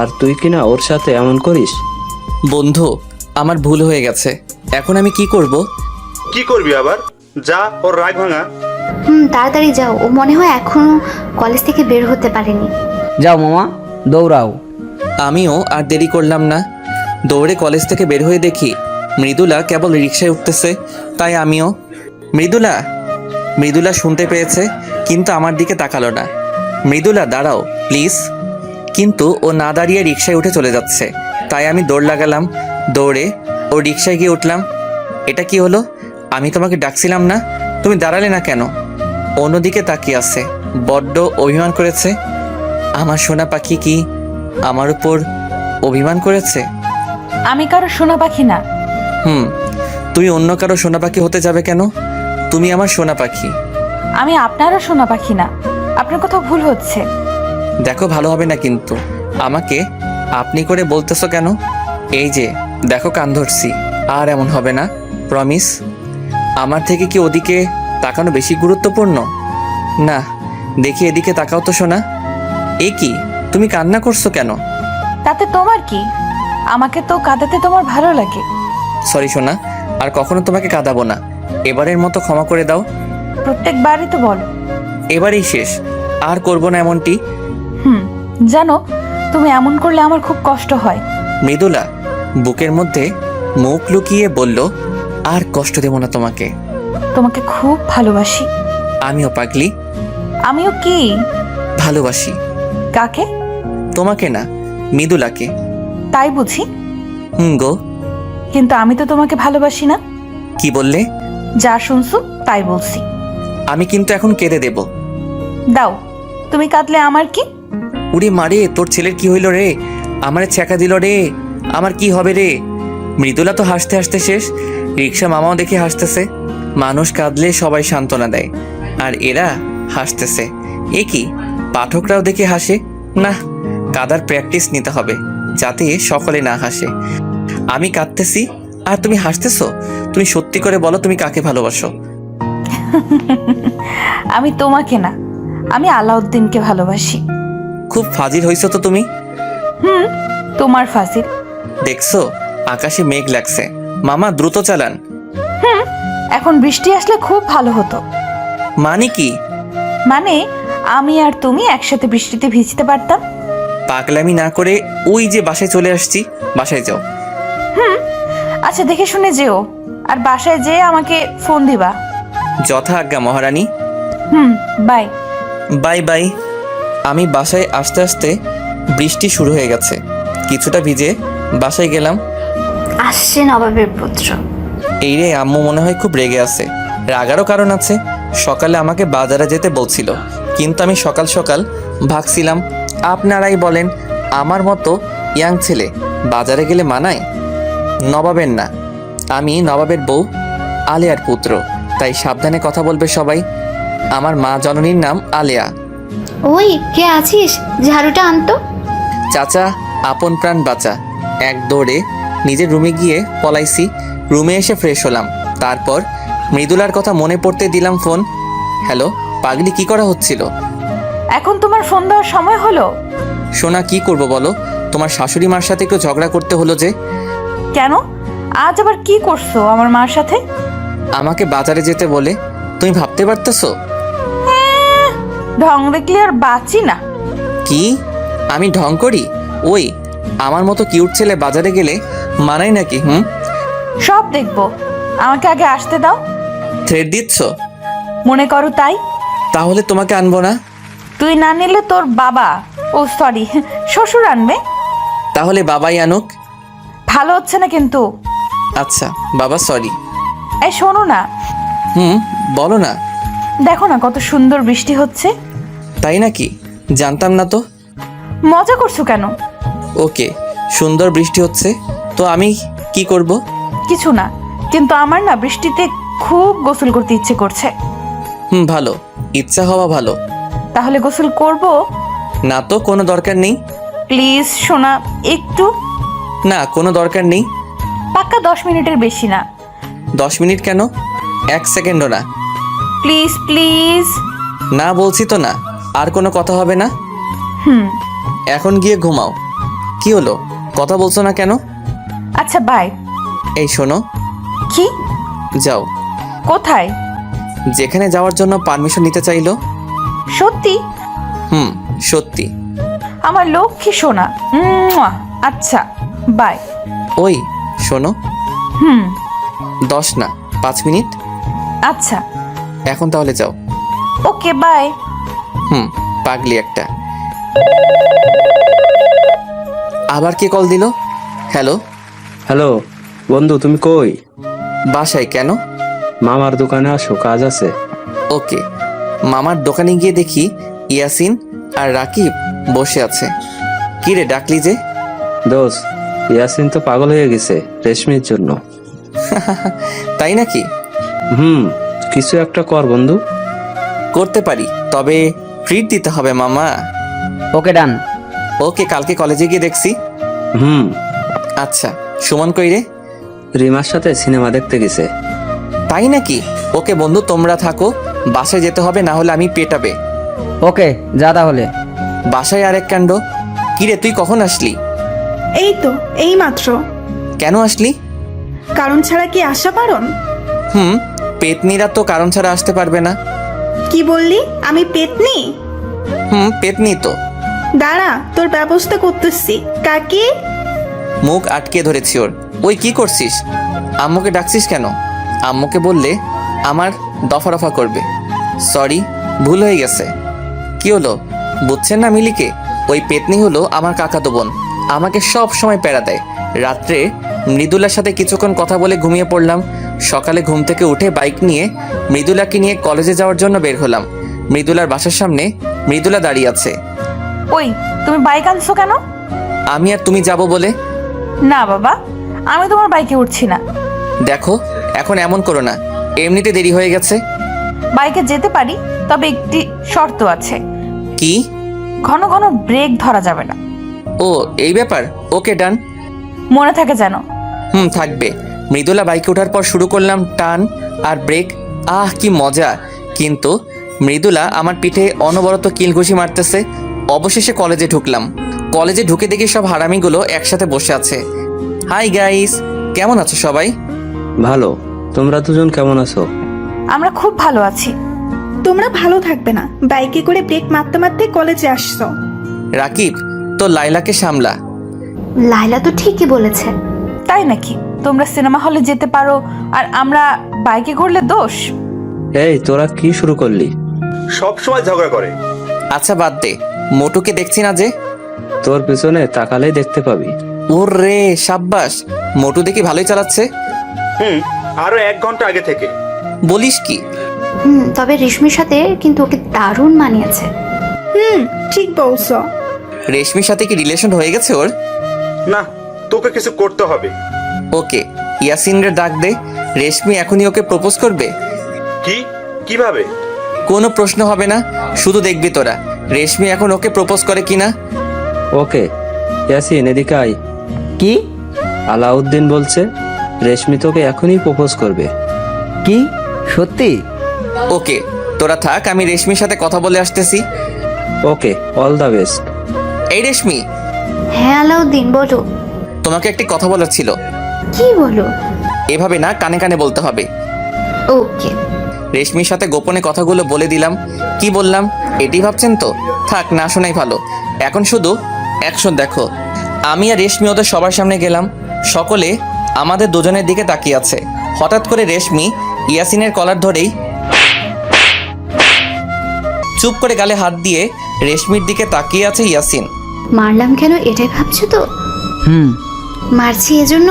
আর তুই কিনা ওর সাথে এমন করিস। বন্ধু, আমার ভুল হয়ে গেছে। এখন আমি কি করব? কি করবি আবার? যা, ওর রাগ ভাঙা। তাড়াতাড়ি যাও, ও মনে হয় এখনো কলেজ থেকে বের হতে পারেনি। যাও মামা, দৌড়াও। আমিও আর দেরি করলাম না। দৌড়ে কলেজ থেকে বের হয়ে দেখি মৃদুলা কেবল রিকশায় উঠতেছে। তাই আমিও। মৃদুলা শুনতে পেয়েছে, কিন্তু আমার দিকে তাকালো না। মৃদুলা, দাঁড়াও প্লিজ। কিন্তু ও না দাঁড়িয়ে রিকশায় উঠে চলে যাচ্ছে। তাই আমি দৌড় লাগালাম। দৌড়ে ও রিকশায় গিয়ে উঠলাম। এটা কি হলো? আমি তোমাকে ডাকছিলাম না, তুমি দাঁড়ালে না কেন? অন্যদিকে তাকিয়ে আছে, বড্ড অভিমান করেছে। আমার সোনা পাখি কি আমার উপর অভিমান করেছে? আমি কারো সোনা পাখি না। তুই অন্য কারো সোনা পাখি হতে যাবে কেন? তুমি আমার সোনা পাখি। আমি আপনারও সোনা পাখি না, আপনার কোথাও ভুল হচ্ছে। দেখো, ভালো হবে না কিন্তু। আমাকে আপনি করে বলতেছো কেন? এই যে দেখো, কান ধরছি। আর এমন হবে না, প্রমিস। আমার থেকে কি ওদিকে তাকানো বেশি গুরুত্বপূর্ণ? না, দেখি এদিকে তাকাও তো সোনা। এ কি, তুমি কান্না করছো কেন? তাতে তোমার কি? আমাকে তো কাঁদাতে তোমার ভালো লাগে। সরি সোনা, আর কখনো তোমাকে কাঁদাবো না। এবারের মতো ক্ষমা করে দাও। প্রত্যেকবারই তো বলো। এবারেই শেষ, আর করবো না এমনটি। জানো, তুমি এমন করলে আমার খুব কষ্ট হয়। মৃদুলা বুকের মধ্যে মুখ লুকিয়ে বলল, আর কষ্ট দেব না তোমাকে। তোমাকে খুব ভালোবাসি। আমিও পাগলি, আমিও কি? ভালোবাসি। কাকে? তোমাকে না, মৃদুলাকে। তাই বুঝি? গো। কিন্তু আমি তো তোমাকে ভালোবাসি না। কি বললে? যা শুনছো তাই বলছি। আমি কিন্তু এখন কেঁদে দেব। দাও, তুমি কাঁদলে আমার কি? উড়ি মারে, তোর ছেলের কি হইল রে? আমারে ছ্যাঁকা দিল রে। আমার কি হবে রে? মৃদুলা তো হাসতে হাসতে শেষ। রিক্সা মামাও দেখে হাসতেছে। মানুষ কাঁদলে সবাই সান্ত্বনা দেয়, আর এরা হাসতেছে। এ কি, পাঠকরাও দেখে হাসে? না, কাদার প্র্যাকটিস নিতে হবে যাতে সকলে না হাসে। আমি কাঁদতেছি আর তুমি হাসতেছো। তুমি সত্যি করে বলো, তুমি কাকে ভালোবাসো? আমি তোমাকে না, আমি আলাউদ্দিনকে ভালোবাসি। খুব ফাজিল হইছো তো তুমি। তোমার ফাজিল। দেখছো, আকাশে মেঘ লাগছে। মামা দ্রুত চালান। এখন বৃষ্টি আসলে খুব ভালো হতো। মানে কি? মানে আমি আর তুমি একসাথে বৃষ্টিতে ভিজতে পারতাম। পাগলামি না করে ওই যে বাসায় চলে আসছি, বাসায় যাও। আচ্ছা, দেখে শুনে যেও, আর বাসায় যেয়ে আমাকে ফোন দিবা। যথা আজ্ঞা মহারানী। বাই। Bye bye. আমি বাসায় আসতে আসতে বৃষ্টি শুরু হয়ে গেছে। কিছুটা ভিজে বাসায় গেলাম। আসছে নবাবের পুত্র। এই রে, আম্মু মনে হয় খুব রেগে আছে। রাগারও কারণ আছে। সকালে আমাকে বাজারে যেতে বলছিল, কিন্তু আমি সকাল সকাল ভাগছিলাম। আপনারাই বলেন, আমার মতো ইয়াং ছেলে বাজারে গেলে মানায়? নবাবের না, আমি নবাবের বউ আলেয়ার পুত্র, তাই সাবধানে কথা বলবে সবাই। আমার মা জননীর নাম আলেয়া। ওই কে আছিস, ঝাড়ুটা আনতো। চাচা, আপন প্রাণ বাঁচা। এক দৌড়ে নিজের রুমে গিয়ে পলাইছি। রুমে এসে ফ্রেশ হলাম। তারপর মৃদুলার কথা মনে পড়তে দিলাম ফোন। হ্যালো পাগলি, কি করা হচ্ছিল? এখন তোমার ফোন দেওয়ার সময় হলো? সোনা, কি করব বলো? তোমার শাশুড়ি মার সাথে একটু ঝগড়া করতে হলো যে। কেন? আজ আবার কি করছো আমার মার সাথে? আমাকে বাজারে যেতে বলে। তুমি ভাবতে পারতেছো? ঢং দেখলে আর বাঁচি না। কি আমি ঢং করি? ওই আমার মতো কিউট ছেলে বাজারে গেলে মানায় নাকি? সব দেখবো, আমাকে আগে আসতে দাও। থ্রেড দিচ্ছ? মনে করো তাই। তাহলে তোমাকে আনবো না। তুই না নিলে তোর বাবা, ও সরি, শ্বশুর আনবে। তাহলে বাবাই আনুক। ভালো হচ্ছে না কিন্তু। আচ্ছা বাবা, সরি। এই শোনো না, বলো না। দেখো না কত সুন্দর বৃষ্টি হচ্ছে। তাই নাকি? জানতাম না তো। মজা করছো কেন? ওকে, সুন্দর বৃষ্টি হচ্ছে তো আমি কি করব? কিছু না, কিন্তু আমার না বৃষ্টিতে খুব গোসল করতে ইচ্ছে করছে। ভালো, ইচ্ছা হওয়া ভালো। তাহলে গোসল করব? না তো, কোনো দরকার নেই। প্লিজ সোনা, একটু। না, কোনো দরকার নেই। পাক্কা 10 মিনিটের বেশি না। 10 মিনিট কেন? 1 সেকেন্ডও না। Please please. না বলছি তো না। আর কোনো কথা হবে না। এখন গিয়ে ঘুমাও। কি হলো, কথা বলছো না কেন? আচ্ছা বাই। এই শোনো। কি? যাও। কোথায়? যেখানে যাওয়ার জন্য পারমিশন নিতে চাইলো। সত্যি? সত্যি। আমার লক্ষ্মী সোনা। আচ্ছা বাই। ওই শোনো। 10 না, 5 মিনিট। আচ্ছা। এখন তাহলে যাও। Okay bye. পাগলি একটা। আবার কে কল দিল? হ্যালো। হ্যালো বন্ধু, তুমি কই? বাসায়। কেন? মামার দোকানে আসো, কাজ আছে। ওকে। মামার দোকানে গিয়ে দেখি ইয়াসিন আর রাকিব বসে আছে। কি রে, ডাকলি যে? দোষ, ইয়াসিন তো পাগল হয়ে গেছে রেশমির জন্য। তাই নাকি? কিছু একটা কর বন্ধু। করতে পারি, তবে ট্রিট দিতে হবে মামা। ওকে ডান। ওকে, কালকে কলেজে গিয়ে দেখছি। আচ্ছা, সুমন কই রে? রিমার সাথে সিনেমা দেখতে গেছে। তাই নাকি? ওকে বন্ধু, তোমরা থাকো, বাসায় যেতে হবে, না হলে আমি পেটাবে। ওকে, যা তাহলে। বাসায় আরেক কাণ্ড। কি রে, তুই কখন আসলি? এই তো এই মাত্র। কেন আসলি? কারণ ছাড়া কি আসা পারন? হুম, পেতনিরা তো কারণ ছাড়া আসতে পারবে না। কি বললি? আমি পেতনি? হুম, পেতনি তো। দাঁড়া, তোর ব্যবস্থা করতেছি। কাকি, মুখ আটকে ধরেছি ওর। ওই কি করছিস? আম্মুকে ডাকছিস কেন? আম্মুকে বললে আমার দফা রফা করবে। সরি, ভুল হয়ে গেছে। কি হলো, বুঝছেন না মিলিকে? ওই পেতনি হলো আমার কাকাতো বোন। আমাকে সব সময় প্যারা দেয়। রাত্রে মৃদুলার সাথে কিছুক্ষণ কথা বলে ঘুমিয়ে পড়লাম। সকালে ঘুম থেকে উঠে বাইক নিয়ে মৃদুলাকে নিয়ে কলেজে যাওয়ার জন্য বের হলাম। মৃদুলার বাসার সামনে মৃদুলা দাঁড়িয়ে আছে। ওই, তুমি বাইক আনছো কেন? আমি আর তুমি যাব বলে। না বাবা, আমি তোমার বাইকে উঠছি না। দেখো, এখন এমন করো না, এমনিতে দেরি হয়ে গেছে। বাইকে যেতে পারি, তবে একটি শর্ত আছে। কি? ঘন ঘন ব্রেক ধরা যাবে না। ও, এই ব্যাপার। ওকে, ডান। মনে থাকে যেন। হুম, থাকবে। মৃদুলা বাইকে ওঠার পর শুরু করলাম টান আর ব্রেক। আহ, কি মজা! কিন্তু মৃদুলা আমার পিঠে অনবরত কিলঘুষি মারতেছে। অবশেষে কলেজে ঢুকলাম। কলেজে ঢুকে দেখি সব হারামিগুলো একসাথে বসে আছে। হাই গাইস, কেমন আছো সবাই? ভালো। তোমরা দুজন কেমন আছো? আমরা খুব ভালো আছি। তোমরা ভালো থাকবে না, বাইকে করে ব্রেক মারতে মারতে কলেজে আসছো। রাকিব, তো লাইলাকে সামলা। লাইলা তো ঠিকই বলেছে। তাই নাকি? তোমরা সিনেমা হলে যেতে পারো আর আমরা বাইকে ঘুরলে দোষ? এই, তোরা কি শুরু করলি? সব সময় ঝগড়া করে। আচ্ছা বাদ দে, মোটুকে দেখছি না যে। তোর পিছনে তাকালেই দেখতে পাবি। ওর রে, সাব্বাস! মোটু দেখি ভালোই চালাচ্ছে। আরো 1 ঘন্টা আগে থেকে। বলিস কি? তবে রেশমির সাথে কিন্তু ওকে দারুণ মানিয়েছে। ঠিক বলছো। রেশমির সাথে কি রিলেশন হয়ে গেছে ওর? না, তোকে কিছু করতে হবে। ওকে, ইয়াসিনের ডাক দে। রেশমি এখনই ওকে প্রপোজ করবে। কি? কিভাবে? কোনো প্রশ্ন হবে না, শুধু দেখবি তোরা রেশমি এখন ওকে প্রপোজ করে কিনা। ওকে, ইয়াসিন এদিকে আয়। কি? আলাউদ্দিন বলছে রেশমি তোকে এখনই প্রপোজ করবে। কি? সত্যি? ওকে, তোরা থাক, আমি রেশমির সাথে কথা বলে আসতেছি। ওকে, অল দ্য বেস্ট। এই রেশমি, হ্যাঁ আলাউদ্দিন, বলো। তোমাকে একটি কথা বলার ছিল। কি বলো? এভাবে না, কানে কানে বলতে হবে। ওকে। রেশমির সাথে গোপনে কথাগুলো বলে দিলাম। কি বললাম এটি ভাবছেন তো? থাক, না শোনাই ভালো। এখন শুধু অ্যাকশন দেখো। আমি আর রেশমি ওদের সবার সামনে গেলাম। সকলে আমাদের দুজনের দিকে তাকিয়ে আছে। হঠাৎ করে রেশমি ইয়াসিনের কলার ধরেই চুপ করে গালে হাত দিয়ে রেশমির দিকে তাকিয়ে আছে ইয়াসিন। মারলাম কেন এটাই ভাবছো তো? হুম। মারছি এজন্য,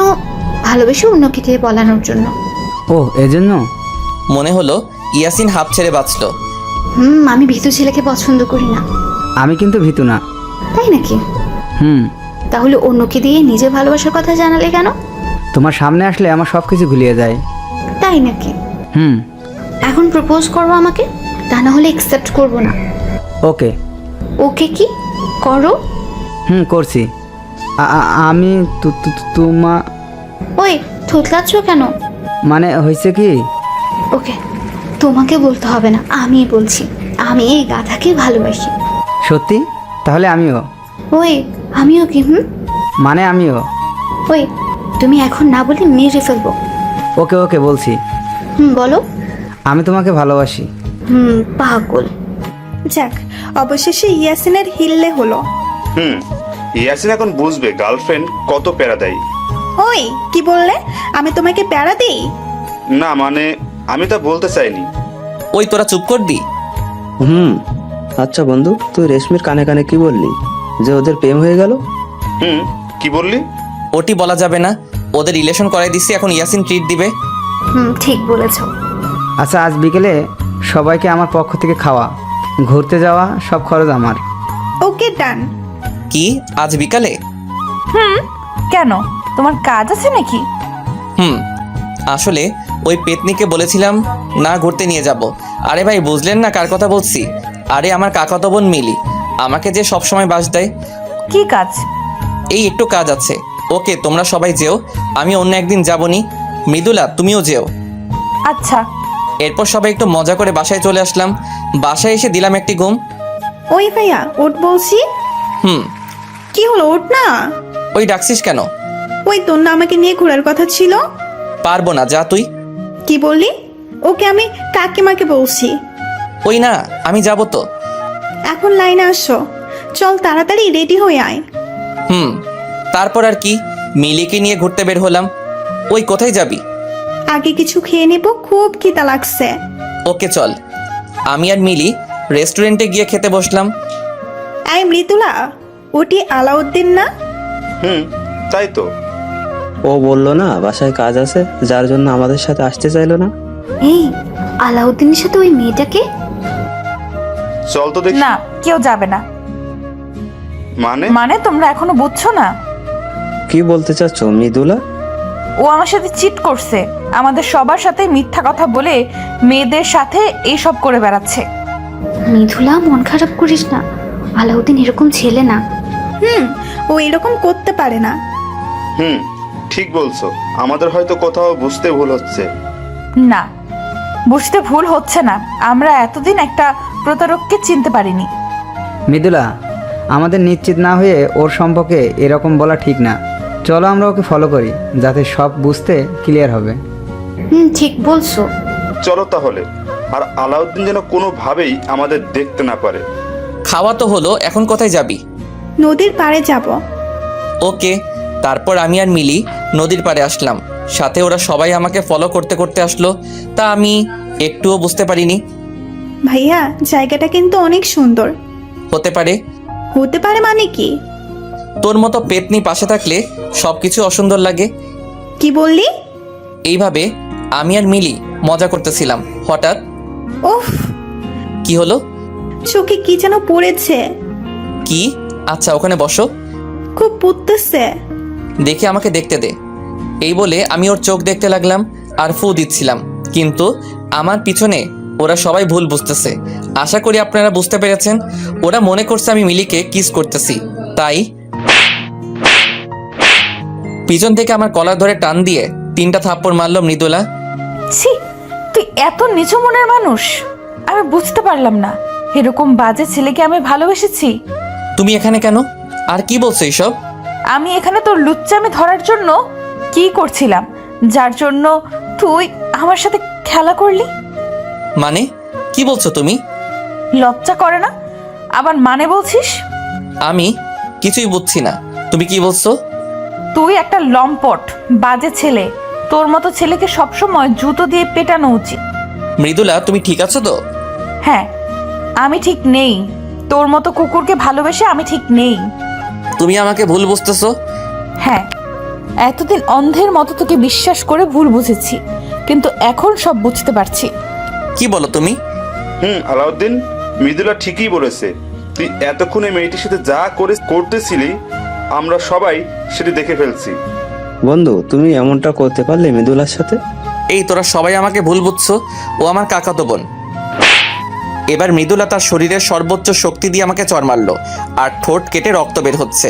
ভালোবেসে অন্যকে দিয়ে বলানোর জন্য। ও, এজন্য? মনে হলো ইয়াসিন হাঁপ ছেড়ে বাঁচল। আমি ভীতু ছেলেকে পছন্দ করি না। আমি কিন্তু ভীতু না। তাই নাকি? হুম। তাহলে অন্যকে দিয়ে নিজের ভালোবাসার কথা জানালে কেন? তোমার সামনে আসলে আমার সব কিছু ভুলিয়ে যায়। তাই নাকি? হুম। এখন প্রপোজ করো আমাকে, তা না হলে একসেপ্ট করবো না। ওকে। ওকে কি করো? হুম, করছি। আমি তোমা ওই, থুতলাচ্ছ কেন? মানে হয়েছে কি? ওকে, তোমাকে বলতে হবে না, আমিই বলছি। আমি এই গাধাকে ভালোবাসি। সত্যি? তাহলে আমিও। ওই, আমিও কি? মানে আমিও। ওই, তুমি এখন না বলে মেরে ফেলবো। ওকে ওকে, বলছি। বলো। আমি তোমাকে ভালোবাসি। পাগল। যাক, অবশেষে ইয়াসিনের হিললে হলো। ইয়াসিন এখন বুঝবে গার্লফ্রেন্ড কত প্যারা দেয়। ওই, কি বললে? আমি তোমাকে প্যারা দিই? না মানে, আমি তা বলতে চাইনি। ওই, তোরা চুপ করবি? আচ্ছা বন্ধু, তুই রেশমির কানে কানে কি বললি? যে ওদের প্রেম হয়ে গেল? কি বললি? ওটি বলা যাবে না। ওদের রিলেশন করাই দিছি, এখন ইয়াসিন ট্রিট দিবে। ঠিক বলেছো। আচ্ছা, আজ বিকেলে সবাইকে আমার পক্ষ থেকে খাওয়া, ঘুরতে যাওয়া, সব খরচ আমার। ওকে, ডান। কি, আজ বিকালে? কেন, তোমার কাজ আছে নাকি? আসলে ওই পেতনিকে বলেছিলাম না ঘুরতে নিয়ে যাব। আরে ভাই, বুঝলেন না কার কথা বলছি? আরে আমার কাকাতো বোন মিলি, আমাকে যে সব সময় বাস দেয়। কি কাজ? এই একটু কাজ আছে। ওকে, তোমরা সবাই যেও, আমি অন্য একদিন যাবনি। মৃদুলা, তুমিও যেও। আচ্ছা। এরপর সবাই একটু মজা করে বাসায় চলে আসলাম। বাসায় এসে দিলাম একটি ঘুম। ওই ভাইয়া, ওঠ বলছি। হুম। কি হলো, ওঠ না। ওই, ডাকছিস কেন? ওই, তোর না আমাকে নিয়ে ঘোরার কথা ছিল? পারবো না, যা তুই। কি বললি? ওকে আমি কাকিমাকে বলছি। ওই না, আমি যাবো তো। এখন লাইনে আসো, চল তাড়াতাড়ি রেডি হয়ে আয়। তারপর আর কি, মিলিকে নিয়ে ঘুরতে বের হলাম। ওই কোথায় যাবি? আগে কিছু খেয়ে নেব, খুব খিদা লাগছে। ওকে চল। আমি আর মিলি রেস্টুরেন্টে গিয়ে খেতে বসলাম। এই মৃদুলা, ওটি আলাউদ্দিন না? তাই তো। ও বললো না বাসায় কাজ আছে, যার জন্য আমাদের সাথে আসতে চাইলো না। এই আলাউদ্দিনের সাথে ওই মেয়েটাকে? চল তো দেখি। না, কেউ যাবে না। মানে তোমরা এখনো বুঝছো না? কি বলতে চাচ্ছ মৃদুলা? ও আমার সাথে চিট করছে, আমাদের সবার সাথে মিথ্যা কথা বলে মেয়েদের সাথে এইসব করে বেড়াচ্ছে। মৃদুলা, মন খারাপ করিস না, আলাউদ্দিন এরকম ছেলে না। ও এরকম করতে পারে না। ঠিক বলছো, আমাদের হয়তো কোথাও বুঝতে ভুল হচ্ছে। না, বুঝতে ভুল হচ্ছে না, আমরা এতদিন একটা প্রতারককে চিনতে পারিনি। মৃদুলা, আমাদের নিশ্চিত না হয়ে ওর সম্পর্কে এরকম বলা ঠিক না। চলো আমরা ওকে ফলো করি, যাতে সব বুঝতে ক্লিয়ার হবে। ঠিক বলছো। চলো তাহলে। আর আলাউদ্দিন যেন কোনোভাবেই আমাদের দেখতে না পারে। খাওয়া তো হলো, এখন কোথায় যাবি? নদীর পাড়ে যাব। ওকে। তারপর আমি আর মিলি নদীর পাড়ে আসলাম, সাথে ওরা সবাই আমাকে ফলো করতে করতে আসলো। তা আমি একটুও বুঝতে পারিনি। ভাইয়া, জায়গাটা কিন্তু অনেক সুন্দর। হতে পারে। হতে পারে মানে কি? তোর মতো পেতনি পাশে থাকলে সবকিছু অসুন্দর লাগে। কি বললি? এইভাবে আমি আর মিলি মজা করতেছিলাম, হঠাৎ উফ, কি হলো? চোখে কি যেন পড়েছে। কি? আচ্ছা, ওখানে বসো। খুব পুড়তেছে। দেখে আমাকে দেখতে দে। এই বলে আমি ওর চোখ দেখতে লাগলাম আর ফু দিচ্ছিলাম, কিন্তু আমার পিছনে ওরা সবাই ভুল বুঝতেছে। আশা করি আপনারা বুঝতে পেরেছেন। ওরা মনে করছে আমি মিলিকে কিস করতেছি, তাই পিছন থেকে আমার কলার ধরে টান দিয়ে 3টা থাপ্পড় মারলো মৃদুলা। ছি, তুই এত নিচু মনের মানুষ? আমি বুঝতে পারলাম না, এরকম বাজে ছেলেকে আমি ভালোবেসেছি। তুমি এখানে কেন? আর কি বলছো এইসব? আমি এখানে তোর লুচ্চামি ধরার জন্য কি করছিলাম, যার জন্য তুই আমার সাথে খেলা করলি। মানে কি বলছো তুমি? লজ্জা করে না? আবার মানে বলছিস? আমি কিছুই বুঝছি না, তুমি কি বলছো? তুই একটা লম্পট বাজে ছেলে, তোর মতো ছেলেকে সবসময় জুতো দিয়ে পেটানো উচিত। মৃদুলা, তুমি ঠিক আছো তো? হ্যাঁ, আমি ঠিক নেই। তোর মতো কুকুরকে ভালোবেসে আমি ঠিক নেই। তুমি আমাকে ভুল বুঝতেছো। হ্যাঁ, এতদিন অন্ধের মতো তোকে বিশ্বাস করে ভুল বুঝেছি, কিন্তু এখন সব বুঝতে পারছি। কি বলো তুমি? আলাউদ্দিন, মৃদুলা ঠিকই বলেছে। তুই এতক্ষণে মেয়েটির সাথে যা করতেছিলি, আমরা সবাই সেটি দেখে ফেলছি। বন্ধু, তুমি এমনটা করতে পারলে মৃদুলার সাথে? এই তোরা সবাই আমাকে ভুল বুঝছো, ও আমার কাকাতো বোন। এবার মৃদুলা তার শরীরের সর্বোচ্চ শক্তি দিয়ে আমাকে চড় মারলো আর ঠোঁট কেটে রক্ত বের হচ্ছে।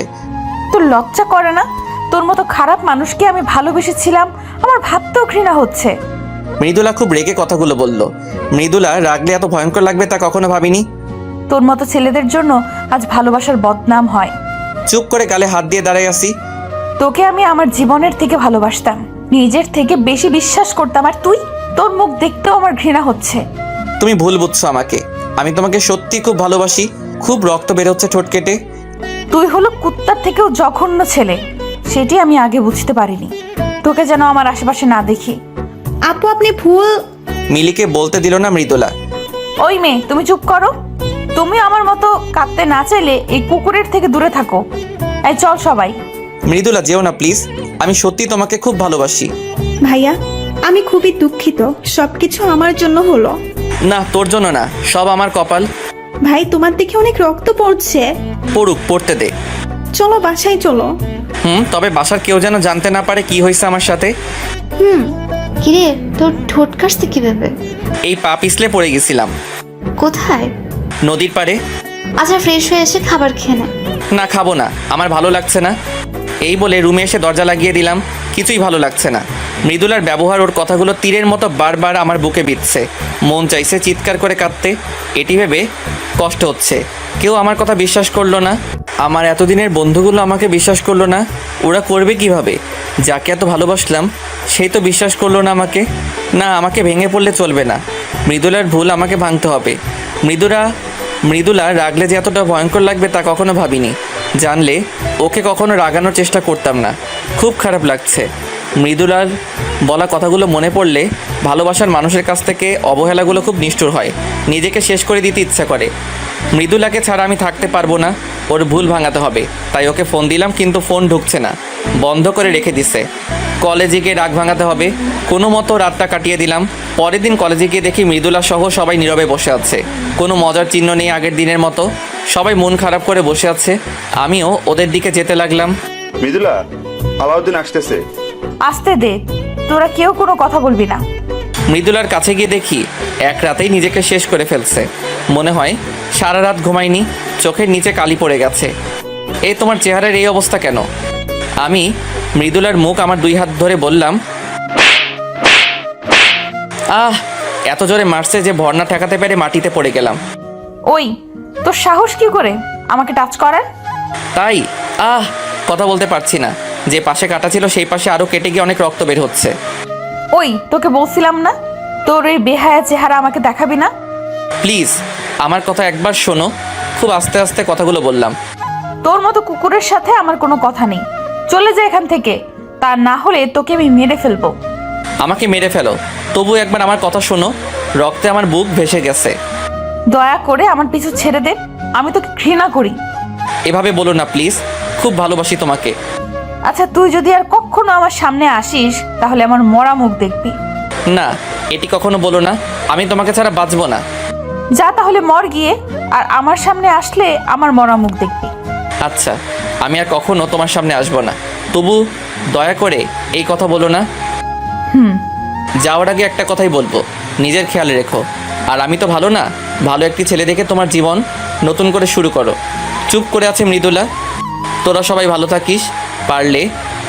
তোর লজ্জা করে না? তোর মতো খারাপ মানুষকে আমি ভালোবেসেছিলাম, আমার ভাবতেও ঘৃণা হচ্ছে। মৃদুলা খুব রেগে কথাগুলো বলল। মৃদুলা রাগলে এত ভয়ঙ্কর লাগবে তা কখনো ভাবিনি। তোর মতো ছেলেদের জন্য আজ ভালোবাসার বদনাম হয়। চুপ করে গালে হাত দিয়ে দাঁড়াই আসি। তোকে আমি আমার জীবনের থেকে ভালোবাসতাম, নিজের থেকে বেশি বিশ্বাস করতাম, আর তুই? তোর মুখ দেখতেও আমার ঘৃণা হচ্ছে। তুমি ভুল বুঝছো আমাকে, আমি তোমাকে সত্যি খুব ভালোবাসি। খুব রক্ত বের হচ্ছে ঠোঁট কেটে। তুই হলো কুত্তার থেকেও জঘন্য ছেলে, সেটি আমি আগে বুঝতে পারিনি। তোকে যেন আমার আশেপাশে না দেখি। আপু, আপনি ভুল। মিলিকে বলতে দিল না মৃদুলা। ওই মেয়ে, তুমি চুপ করো। তুমি আমার মতো কাঁদতে না চাইলে এই কুকুরের থেকে দূরে থাকো। এই চল সবাই। মৃদুলা, যেও না প্লিজ, আমি সত্যি তোমাকে খুব ভালোবাসি। ভাইয়া, আমি খুবই দুঃখিত, সবকিছু আমার জন্য হলো। না, তোর জন্য না, সব আমার কপাল। ভাই, তোমার দেখে অনেক রক্ত পড়ছে। পড়ুক, পড়তে দে। চলো বাসায় চলো। তবে বাসার কেউ যেন জানতে না পারে কি হয়েছে আমার সাথে। কিরে, তোর ঠোঁট কাটছে কিভাবে? এই পা পিছলে পড়ে গেছিলাম। কোথায়? নদীর পাড়ে। আচ্ছা, ফ্রেশ হয়ে এসে খাবার খেয়ে নে। না, খাবো না, আমার ভালো লাগছে না। এই বলে রুমে এসে দরজা লাগিয়ে দিলাম। কিছুই ভালো লাগছে না। মৃদুলার ব্যবহার, ওর কথাগুলো তীরের মতো বারবার আমার বুকে বিঁধছে। মন চাইছে চিৎকার করে কাঁদতে। এটি ভেবে কষ্ট হচ্ছে, কেউ আমার কথা বিশ্বাস করলো না। আমার এতদিনের বন্ধুগুলো আমাকে বিশ্বাস করলো না। ওরা করবে কিভাবে? যাকে এত ভালোবাসলাম সেই তো বিশ্বাস করলো না আমাকে। না, আমাকে ভেঙে পড়লে চলবে না। মৃদুলার ভুল আমাকে ভাঙতে হবে। মৃদুলা রাগলে যে এতটা ভয়ঙ্কর লাগবে তা কখনো ভাবিনি। জানলে ওকে কখনো রাগানোর চেষ্টা করতাম না। খুব খারাপ লাগছে। মৃদুলার বলা কথাগুলো মনে পড়লে ভালোবাসার মানুষের কাছ থেকে অবহেলাগুলো খুব নিষ্ঠুর হয়। নিজেকে শেষ করে দিতে ইচ্ছা করে। মৃদুলাকে ছাড়া আমি থাকতে পারবো না। ওর ভুল ভাঙাতে হবে। তাই ওকে ফোন দিলাম, কিন্তু ফোন ঢুকছে না, বন্ধ করে রেখে দিছে। কলেজে গিয়ে রাগ ভাঙাতে হবে। কোনো মতো রাতটা কাটিয়ে দিলাম। পরের দিন কলেজে গিয়ে দেখি মৃদুলা সহ সবাই নীরবে বসে আছে। কোনো মজার চিহ্ন নেই আগের দিনের মতো। সবাই মন খারাপ করে বসে আছে। আমিও ওদের দিকে যেতে লাগলাম। মৃদুলা, আলাউদ্দিন আসতেছে। আসতে দে, তোরা কেউ কোনো কথা বলবি না। মৃদুলার কাছে গিয়ে দেখি এক রাতেই নিজেকে শেষ করে ফেলছে। মনে হয় সারা রাত ঘুমায়নি, চোখের নিচে কালি পড়ে গেছে। এই তোমার চেহারার এই অবস্থা কেন? আমি মৃদুলার মুখ আমার 2 হাত ধরে বললাম। এত জোরে মারছে যে ভর্না ঠেকাতে পেরে মাটিতে পড়ে গেলাম। ওই, তোর সাহস কি করে আমাকে টাচ করার? তাই কথা বলতে পারছি না। যে পাশে কাটা ছিল সেই পাশে আরও কেটে গিয়ে অনেক রক্ত বের হচ্ছে। ওই, তোকে বলছিলাম না তোর এই বেহায়া চেহারা আমাকে দেখাবি না। প্লিজ আমার কথা একবার শোনো। খুব আস্তে আস্তে কথাগুলো বললাম। তোর মতো কুকুরের সাথে আমার কোনো কথা নেই। চলে যা এখান থেকে, তা না হলে তোকে আমি মেরে ফেলবো। আমাকে মেরে ফেলো, তবু একবার আমার কথা শোনো। রক্তে আমার বুক ভেসে গেছে। দয়া করে আমার পিছু ছেড়ে দে, আমি তোকে ঘৃণা করি। এভাবে বলো না প্লিজ, খুব ভালোবাসি তোমাকে। আচ্ছা, তুই যদি আর কখনো আমার সামনে আসিস তাহলে আমার মরা মুখ দেখবি। না, এটি কখনো বলো না। আমি তোমাকে ছাড়া বাঁচবো না। যা তাহলে মর গিয়ে, আর আমার সামনে আসলে আমার মরা মুখ দেখবি। আচ্ছা, আমি আর কখনো তোমার সামনে আসবো না। তবু দয়া করে এই কথা বলো না। যাওয়ার আগে একটা কথাই বলবো, নিজের খেয়াল রেখো। আর আমি তো ভালো না, ভালো একটি ছেলে দেখে তোমার জীবন নতুন করে শুরু করো। চুপ করে আছে মৃদুলা। তোরা সবাই ভালো থাকিস। পারলে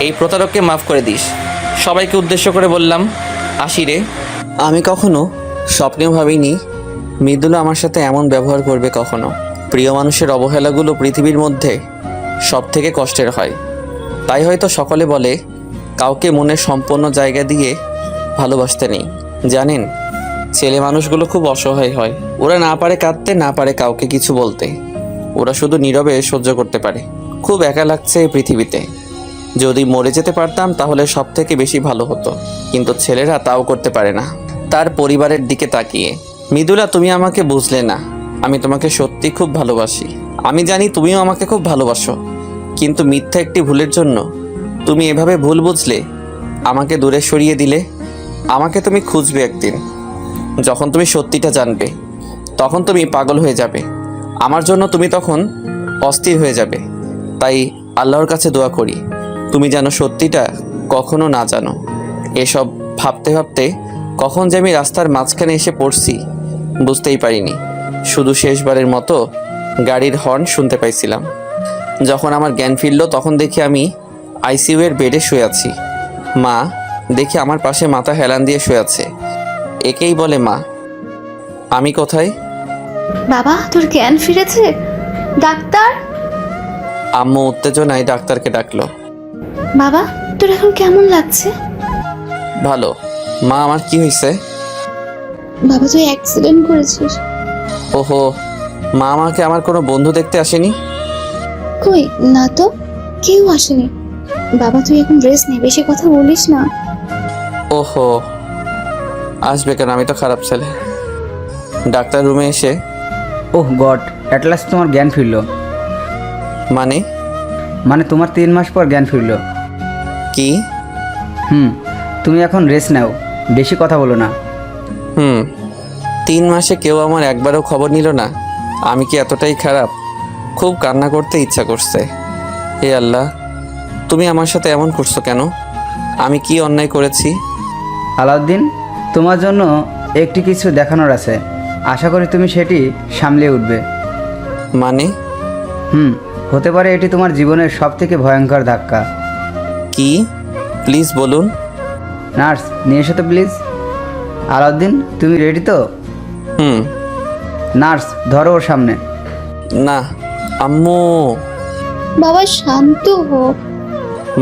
এই প্রতারককে মাফ করে দিস। সবাইকে উদ্দেশ্য করে বললাম, আসি রে। আমি কখনো স্বপ্নেও ভাবিনি মৃদুলা আমার সাথে এমন ব্যবহার করবে কখনো। প্রিয় মানুষের অবহেলাগুলো পৃথিবীর মধ্যে সব থেকে কষ্টের হয়। তাই হয়তো সকলে বলে কাউকে মনের সম্পূর্ণ জায়গা দিয়ে ভালোবাসতে নেই। জানেন, ছেলে মানুষগুলো খুব অসহায় হয়। ওরা না পারে কাঁদতে, না পারে কাউকে কিছু বলতে। ওরা শুধু নীরবে সহ্য করতে পারে। খুব একা লাগছে এই পৃথিবীতে। যদি মরে যেতে পারতাম তাহলে সব থেকে বেশি ভালো হতো, কিন্তু ছেলেরা তাও করতে পারে না। তার পরিবারের দিকে তাকিয়ে, মৃদুলা তুমি আমাকে বুঝলে না। আমি তোমাকে সত্যি খুব ভালোবাসি। আমি জানি তুমিও আমাকে খুব ভালোবাসো, কিন্তু মিথ্যা একটি ভুলের জন্য তুমি এভাবে ভুল বুঝলে, আমাকে দূরে সরিয়ে দিলে। আমাকে তুমি খুঁজবে একদিন, যখন তুমি সত্যিটা জানবে তখন তুমি পাগল হয়ে যাবে। আমার জন্য তুমি তখন অস্থির হয়ে যাবে। তাই আল্লাহর কাছে দোয়া করি তুমি যেন সত্যিটা কখনো না জানো। এসব ভাবতে ভাবতে কখন যে আমি রাস্তার মাঝখানে এসে পড়ছি বুঝতেই পারিনি। শুধু শেষবারের মতো গাড়ির হর্ন শুনতে পাইছিলাম। যখন আমার জ্ঞান ফিরল তখন দেখি আমি আইসিইউ এর বেডে শুয়ে আছি। মা দেখি আমার পাশে মাথা হেলান দিয়ে শুয়ে আছে। একেই বলে মা। আমি কোথায়? বাবা, তোর জ্ঞান ফিরেছে? ডাক্তার? আম্মু উত্তেজনায় ডাক্তারকে ডাকলো। বাবা, তোর এখন কেমন লাগছে? ভালো। মা আমার কি হয়েছে? বাবা, তুই অ্যাক্সিডেন্ট করেছিস। ওহো, মা আমাকে আমার কোনো বন্ধু দেখতে আসেনি? কই না তো, কেউ আসেনি। বাবা, তুই এখন রেস্ট নে, বেশি কথা বলিস না। ওহো, আসবে কেন? আমি তো খারাপ ছেলে। ডাক্তার রুমে এসে, ওহ গড, অ্যাট লাস্ট তোমার জ্ঞান ফিরল। মানে তোমার 3 মাস পর জ্ঞান ফিরল। কি? তুমি এখন রেস্ট নাও, বেশি কথা বলো না। 3 মাসে কেউ আমার একবারও খবর নিল না। আমি কি এতটাই খারাপ? খুব কান্না করতে ইচ্ছা করছে। হে আল্লাহ, তুমি আমার সাথে এমন করছো কেন? আমি কি অন্যায় করেছি? আলাউদ্দিন, তোমার জন্য একটি কিছু দেখানোর আছে। আশা করি তুমি সেটি সামলে উঠবে। মানে? হতে পারে এটি তোমার জীবনের সবথেকে ভয়ঙ্কর ধাক্কা। কি? প্লিজ বলুন। নার্স নিয়ে এসো তো প্লিজ। আলাউদ্দিন তুমি রেডি তো? হুম। নার্স ধরো ওর সামনে। না আম্মু। বাবা শান্ত হো।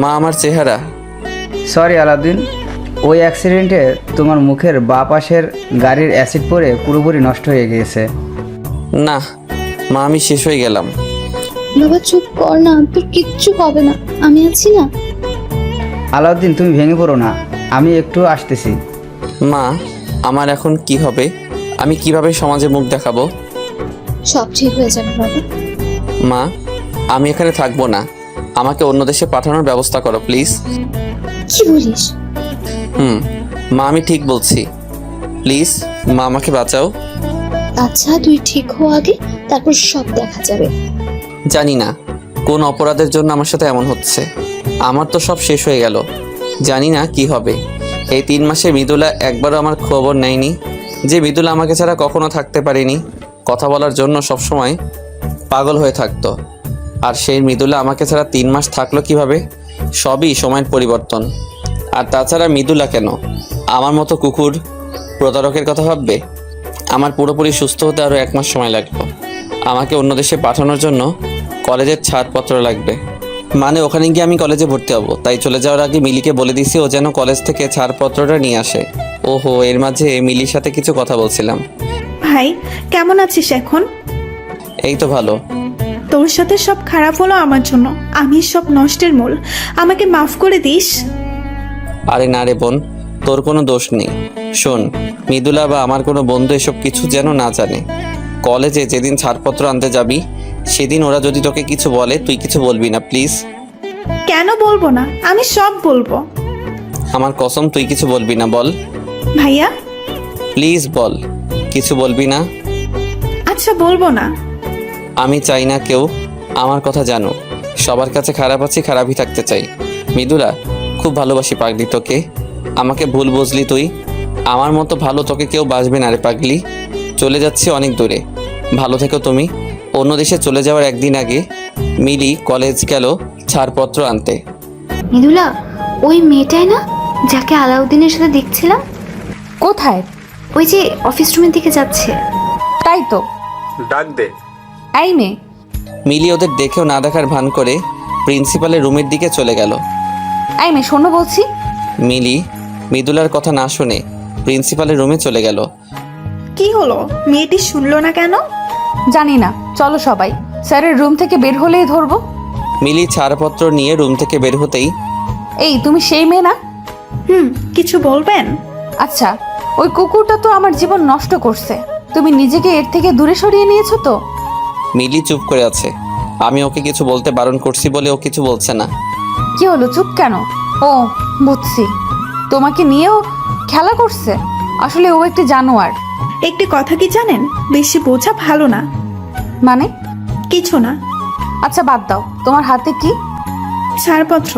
মা আমার চেহারা। সরি আলাউদ্দিন, ওই অ্যাক্সিডেন্টে তোমার মুখের বাঁ পাশের গাড়ির অ্যাসিড পড়ে পুরোপুরি নষ্ট হয়ে গিয়েছে। না মা, আমি শেষ হয়ে গেলাম। বাবা চুপ কর না, তোর কিচ্ছু হবে না, আমি আছি না। আলাউদ্দিন তুমি ভেঙে পড়ো না, আমি একটু আসতেছি। মা আমার এখন কি হবে? আমি কিভাবে সমাজে মুখ দেখাবো? সব ঠিক হয়ে যাবে বাবা। মা আমি এখানে থাকবো না, আমাকে অন্য দেশে পাঠানোর ব্যবস্থা করো প্লিজ। কি বলিস? হুম মা, আমি ঠিক বলছি। প্লিজ মা, আমাকে বাঁচাও। আচ্ছা তুই ঠিক হো আগে, তারপর সব দেখা যাবে। জানি না কোন অপরাধের জন্য আমার সাথে এমন হচ্ছে। আমার তো সব শেষ হয়ে গেল, জানি না কি হবে। এই 3 মাসে মৃদুলা একবারও আমার খবর নেয়নি, যে মৃদুলা আমাকে ছাড়া কখনো থাকতে পারেনি, কথা বলার জন্য সবসময় পাগল হয়ে থাকতো। আর সেই মৃদুলা আমাকে ছাড়া 3 মাস থাকলো কিভাবে? সবই সময়ের পরিবর্তন। আর তাছাড়া মৃদুলা কেন আমার মতো কুকুর প্রতারকের কথা ভাববে? আমার পুরোপুরি সুস্থ হতে আরও 1 মাস সময় লাগলো। আমাকে অন্য দেশে পাঠানোর জন্য কলেজের ছাড়পত্র লাগবে, মানে ওখানে গিয়ে আমি কলেজে ভর্তি হব। তাই চলে যাওয়ার আগে মিলিকে বলে দিছি ও যেন কলেজ থেকে ছাড়পত্রটা নিয়ে আসে। ওহো, এর মাঝে মিলির সাথে কিছু কথা বলছিলাম। ভাই কেমন আছিস এখন? এই তো ভালো। তোর সাথে সব খারাপ হলো আমার জন্য, আমি সব নষ্টের মূল, আমাকে মাফ করে দিস। আরে না রে বোন, তোর কোনো দোষ নেই। শোন, মৃদুলা বা আমার কোনো বন্ধু এসব কিছু যেন না জানে। কলেজে যেদিন ছাড়পত্র আনতে যাবি সেদিন ওরা যদি তোকে কিছু বলে তুই কিছু বলবি না প্লিজ। কেন বলবো না, আমি সব বলবো। আমার কসম, তুই কিছু বলবি না, বল ভাইয়া। প্লিজ বল, কিছু বলবি না। আচ্ছা বলবো না। আমি চাই না কেউ আমার কথা জানো। সবার কাছে খারাপ আছি, খারাপই থাকতে চাই। মৃদুলা, খুব ভালোবাসি পাগলি তোকে। আমাকে ভুল বুঝলি তুই। আমার মতো ভালো তোকে কেউ বাসবে না রে পাগলি। চলে যাচ্ছি অনেক দূরে, ভালো থেকো তুমি। অন্য দেশে চলে যাওয়ার একদিন আগে মিলি কলেজ গেল ছাড়পত্র আনতে। মৃদুলা, ওই মেয়েটাই না যাকে আলাউদ্দিনের সাথে দেখছিলাম? কোথায়? ওই যে অফিস রুমের দিকে যাচ্ছে। তাই তো। ডাক দে। এই মেয়ে। মিলি ওদের দেখেও না দেখার ভান করে প্রিন্সিপালের রুমের দিকে চলে গেল। এই মেয়ে শোনো বলছি। মিলি মৃদুলার কথা না শুনে প্রিন্সিপালের রুমে চলে গেল। কি হলো, মেয়েটি শুনলো না কেন? জানি না, চলো সবাই স্যারের রুম থেকে বের হলেই ধরবো। মিলি ছাড়পত্র নিয়ে রুম থেকে বের হতেই, এই তুমি সেই মেয়ে না? কিছু বলবেন? আচ্ছা, ওই কুকুরটা তো আমার জীবন নষ্ট করছে, তুমি নিজেকে এর থেকে দূরে সরিয়ে নিয়েছো তো? মিলি চুপ করে আছে। আমি ওকে কিছু বলতে বারণ করছি বলে ও কিছু বলছে না। কি হলো, চুপ কেন? ও বুঝছি, তোমাকে নিয়েও খেলা করছে। আসলে ও একটি জানোয়ার। একটি কথা কি জানেন, বেশি বোঝা ভালো না। মানে? কিছু না। আচ্ছা বাদ দাও, তোমার হাতে কি? ছাড়পত্র।